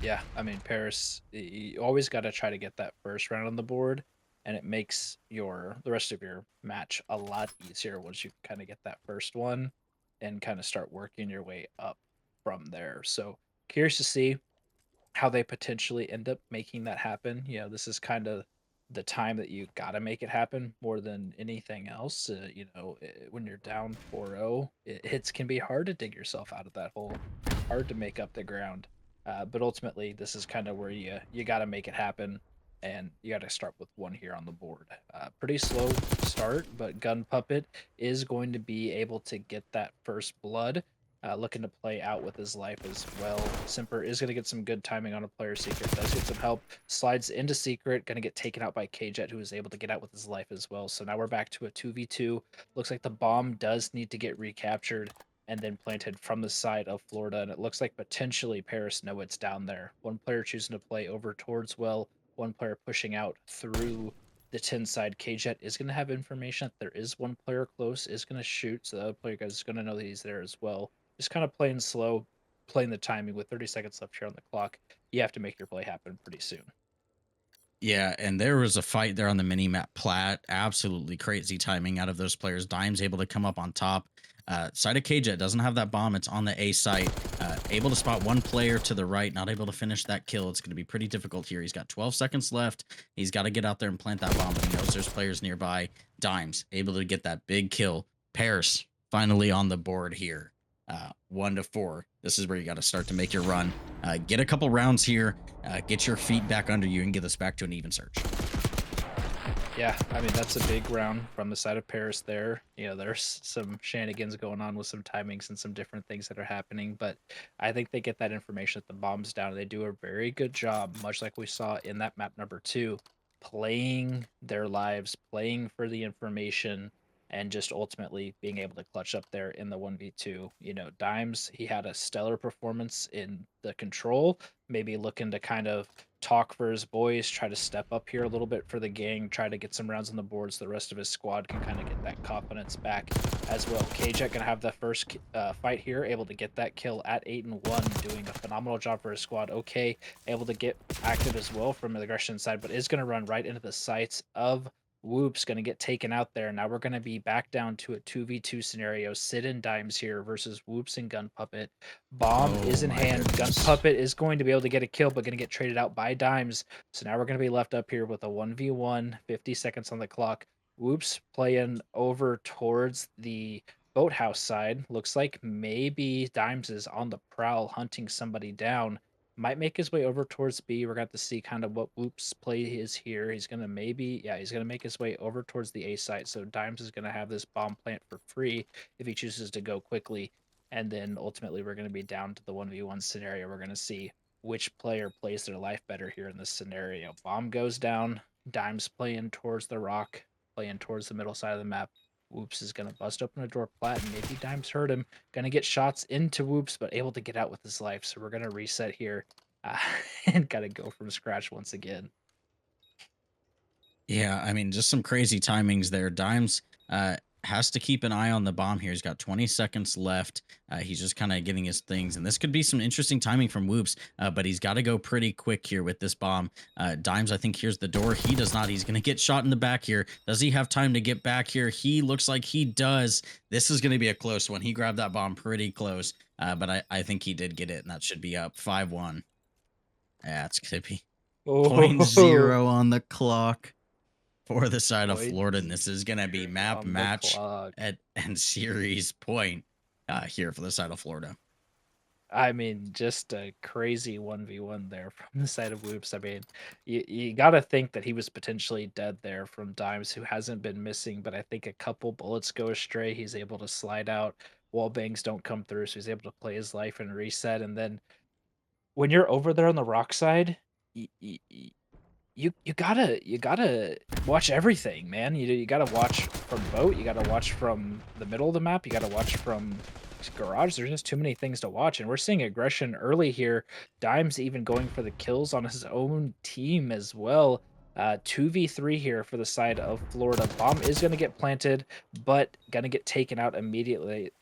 [SPEAKER 1] Yeah, I mean Paris, you always got to try to get that first round on the board, and it makes the rest of your match a lot easier once you kind of get that first one, and kind of start working your way up from there. So curious to see how they potentially end up making that happen. This is kind of the time that you gotta make it happen more than anything else. When you're down 4-0, hits can be hard to dig yourself out of that hole, hard to make up the ground. But ultimately, this is kind of where you got to make it happen, and you got to start with one here on the board. Pretty slow start, but Gun Puppet is going to be able to get that first blood. Looking to play out with his life as well. Simper is going to get some good timing on a player secret. Does get some help. Slides into secret. Going to get taken out by Kjet, who is able to get out with his life as well. So now we're back to a 2v2. Looks like the bomb does need to get recaptured and then planted from the side of Florida. And it looks like potentially Paris know it's down there. One player choosing to play over towards well, one player pushing out through the 10 side. Kjet is going to have information that there is one player close, is going to shoot. So the other player guys is going to know that he's there as well. Just kind of playing slow, playing the timing with 30 seconds left here on the clock. You have to make your play happen pretty soon.
[SPEAKER 2] Yeah, and there was a fight there on the mini map plat. Absolutely crazy timing out of those players. Dime's able to come up on top. Side of KJ doesn't have that bomb. It's on the A site. Able to spot one player to the right. Not able to finish that kill. It's going to be pretty difficult here. He's got 12 seconds left. He's got to get out there and plant that bomb. But he knows there's players nearby. Dimes able to get that big kill. Paris finally on the board here. 1-4. This is where you got to start to make your run. Get a couple rounds here. Get your feet back under you and get us back to an even search.
[SPEAKER 1] Yeah, I mean, that's a big round from the side of Paris there. There's some shenanigans going on with some timings and some different things that are happening, but I think they get that information that the bomb's down. They do a very good job, much like we saw in that map number 2, playing their lives, playing for the information, and just ultimately being able to clutch up there in the 1v2. Dimes, he had a stellar performance in the control, maybe looking to kind of talk for his boys, try to step up here a little bit for the gang, try to get some rounds on the board so the rest of his squad can kind of get that confidence back as well. Kjet gonna have the first fight here, able to get that kill at 8-1, doing a phenomenal job for his squad. Okay, able to get active as well from the aggression side, but is gonna run right into the sights of Whoop's gonna get taken out there. Now we're gonna be back down to a 2v2 scenario. Sid and Dimes here versus Whoops and Gun Puppet. Bomb is
[SPEAKER 2] Oh
[SPEAKER 1] in
[SPEAKER 2] my
[SPEAKER 1] hand. Gun
[SPEAKER 2] goodness.
[SPEAKER 1] Puppet is going to be able to get a kill, but going to get traded out by Dimes. So now we're going to be left up here with a 1v1, 50 seconds on the clock. Whoops playing over towards the boathouse side. Looks like maybe Dimes is on the prowl hunting somebody down. Might make his way over towards B. We're going to see kind of what Whoops play is here. He's going to he's going to make his way over towards the A site. So Dimes is going to have this bomb plant for free if he chooses to go quickly. And then ultimately, we're going to be down to the 1v1 scenario. We're going to see which player plays their life better here in this scenario. Bomb goes down. Dime's playing towards the rock, playing towards the middle side of the map. Whoops is going to bust open a door plat, and maybe Dimes hurt him. Going to get shots into Whoops, but able to get out with his life. So we're going to reset here uh, and got to go from scratch once again.
[SPEAKER 2] Yeah, I mean, just some crazy timings there. Dimes has to keep an eye on the bomb here. He's got 20 seconds left. He's just kind of getting his things, and this could be some interesting timing from Whoops, but he's got to go pretty quick here with this bomb. Dimes, I think, here's the door. He does not. He's going to get shot in the back here. Does he have time to get back here? He looks like he does. This is going to be a close one. He grabbed that bomb pretty close, but I think he did get it, and that should be up 5-1. Yeah, it's going to be point
[SPEAKER 1] Oh,
[SPEAKER 2] 0 on the clock for the side of
[SPEAKER 1] point
[SPEAKER 2] Florida, and this is going to be map,
[SPEAKER 1] on the
[SPEAKER 2] match,
[SPEAKER 1] clock.
[SPEAKER 2] and series point here for the side of Florida.
[SPEAKER 1] I mean, just a crazy 1v1 there from the side of Whoops. I mean, you got to think that he was potentially dead there from Dimes, who hasn't been missing, but I think a couple bullets go astray. He's able to slide out. Wall bangs don't come through, so he's able to play his life and reset. And then when you're over there on the rock side, you gotta watch everything, man. You gotta watch from boat. You gotta watch from the middle of the map. You gotta watch from garage. There's just too many things to watch, and we're seeing aggression early here. Dimes even going for the kills on his own team as well. 2v3 here for the side of Florida. Bomb is gonna get planted, but gonna get taken out immediately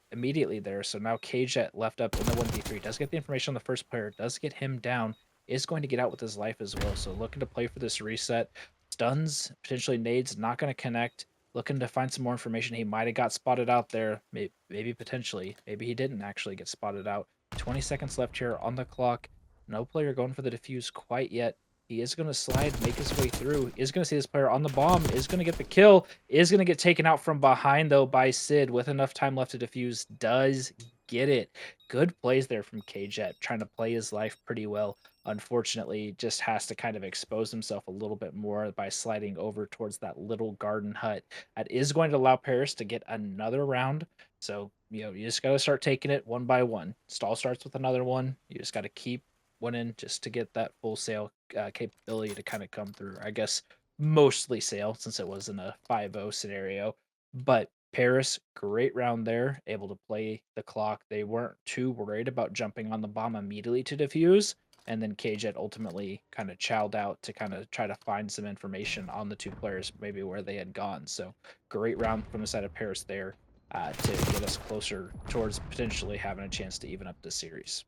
[SPEAKER 1] there. So now KJet left up in the 1v3. Does get the information on the first player, does get him down, is going to get out with his life as well. So looking to play for this reset. Stuns, potentially nades, not going to connect. Looking to find some more information. He might have got spotted out there. Maybe potentially. Maybe he didn't actually get spotted out. 20 seconds left here on the clock. No player going for the defuse quite yet. He is gonna slide, make his way through, is gonna see this player on the bomb, is gonna get the kill, is gonna get taken out from behind, though, by Sid with enough time left to defuse, does get it. Good plays there from KJet, trying to play his life pretty well. Unfortunately, just has to kind of expose himself a little bit more by sliding over towards that little garden hut. That is going to allow Paris to get another round. So, you just gotta start taking it one by one. Stall starts with another one. You just gotta keep winning just to get that full sale capability to kind of come through. I guess mostly sale since it was in a 5-0 scenario. But Paris, great round there, able to play the clock. They weren't too worried about jumping on the bomb immediately to defuse. And then KJet ultimately kind of chowed out to kind of try to find some information on the two players, maybe where they had gone. So great round from the side of Paris there to get us closer towards potentially having a chance to even up the series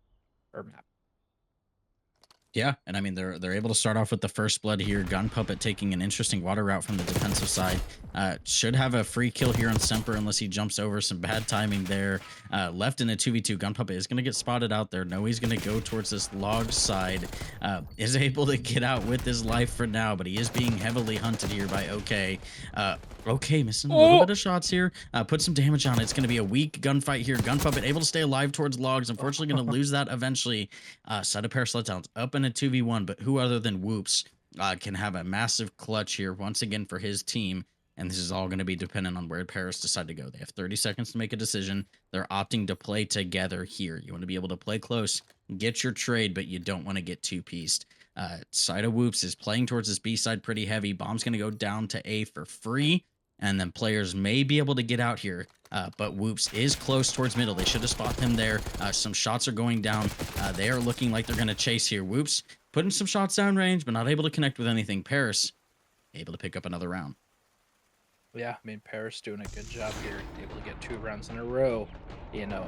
[SPEAKER 1] or map.
[SPEAKER 2] Yeah, and I mean they're able to start off with the first blood here. Gun Puppet taking an interesting water route from the defensive side. Should have a free kill here on Semper unless he jumps over. Some bad timing there. Left in a 2v2. Gun Puppet is going to get spotted out there. No, he's going to go towards this log side. Is able to get out with his life for now, but he is being heavily hunted here by OK. OK missing a little
[SPEAKER 1] Oh,
[SPEAKER 2] bit of shots here. Put some damage on it. It's going to be a weak gunfight here. Gun Puppet able to stay alive towards logs. Unfortunately, going to lose that eventually. Side of Paris Letdowns up in a 2v1, but who other than Whoops can have a massive clutch here once again for his team. And this is all going to be dependent on where Paris decide to go. They have 30 seconds to make a decision. They're opting to play together here. You want to be able to play close, get your trade, but you don't want to get two-pieced. Side of Whoops is playing towards this B side pretty heavy. Bomb's going to go down to A for free, and then players may be able to get out here. But Whoops is close towards middle. They should have spotted him there. Some shots are going down. They are looking like they're going to chase here. Whoops putting some shots down range, but not able to connect with anything. Paris able to pick up another round.
[SPEAKER 1] yeah, I mean, Paris doing a good job here, able to get 2 rounds in a row. You know,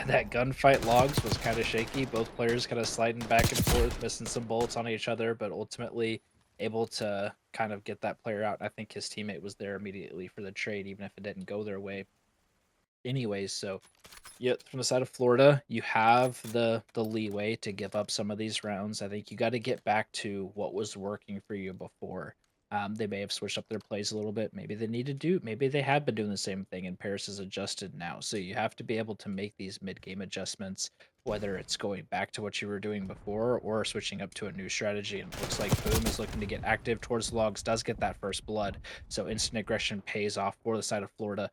[SPEAKER 1] that gunfight logs was kind of shaky. Both players kind of sliding back and forth, missing some bullets on each other, but ultimately able to kind of get that player out. I think his teammate was there immediately for the trade, even if it didn't go their way. Anyways, so yeah, from the side of Florida, you have the leeway to give up some of these rounds. I think you got to get back to what was working for you before. They may have switched up their plays a little bit. Maybe they need to do. Maybe they have been doing the same thing, and Paris is adjusted now. So you have to be able to make these mid-game adjustments, whether it's going back to what you were doing before or switching up to a new strategy. And it looks like Boom is looking to get active towards logs. Does get that first blood, so instant aggression pays off for the side of Florida.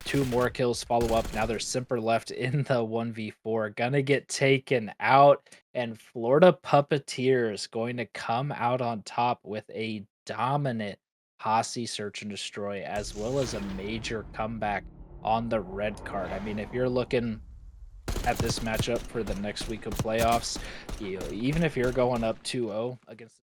[SPEAKER 1] 2 more kills follow up. Now there's Simper left in the 1v4. Gonna get taken out. And Florida Puppeteers going to come out on top with a dominant Hossie search and destroy, as well as a major comeback on the red card. I mean, if you're looking at this matchup for the next week of playoffs, even if you're going up 2-0 against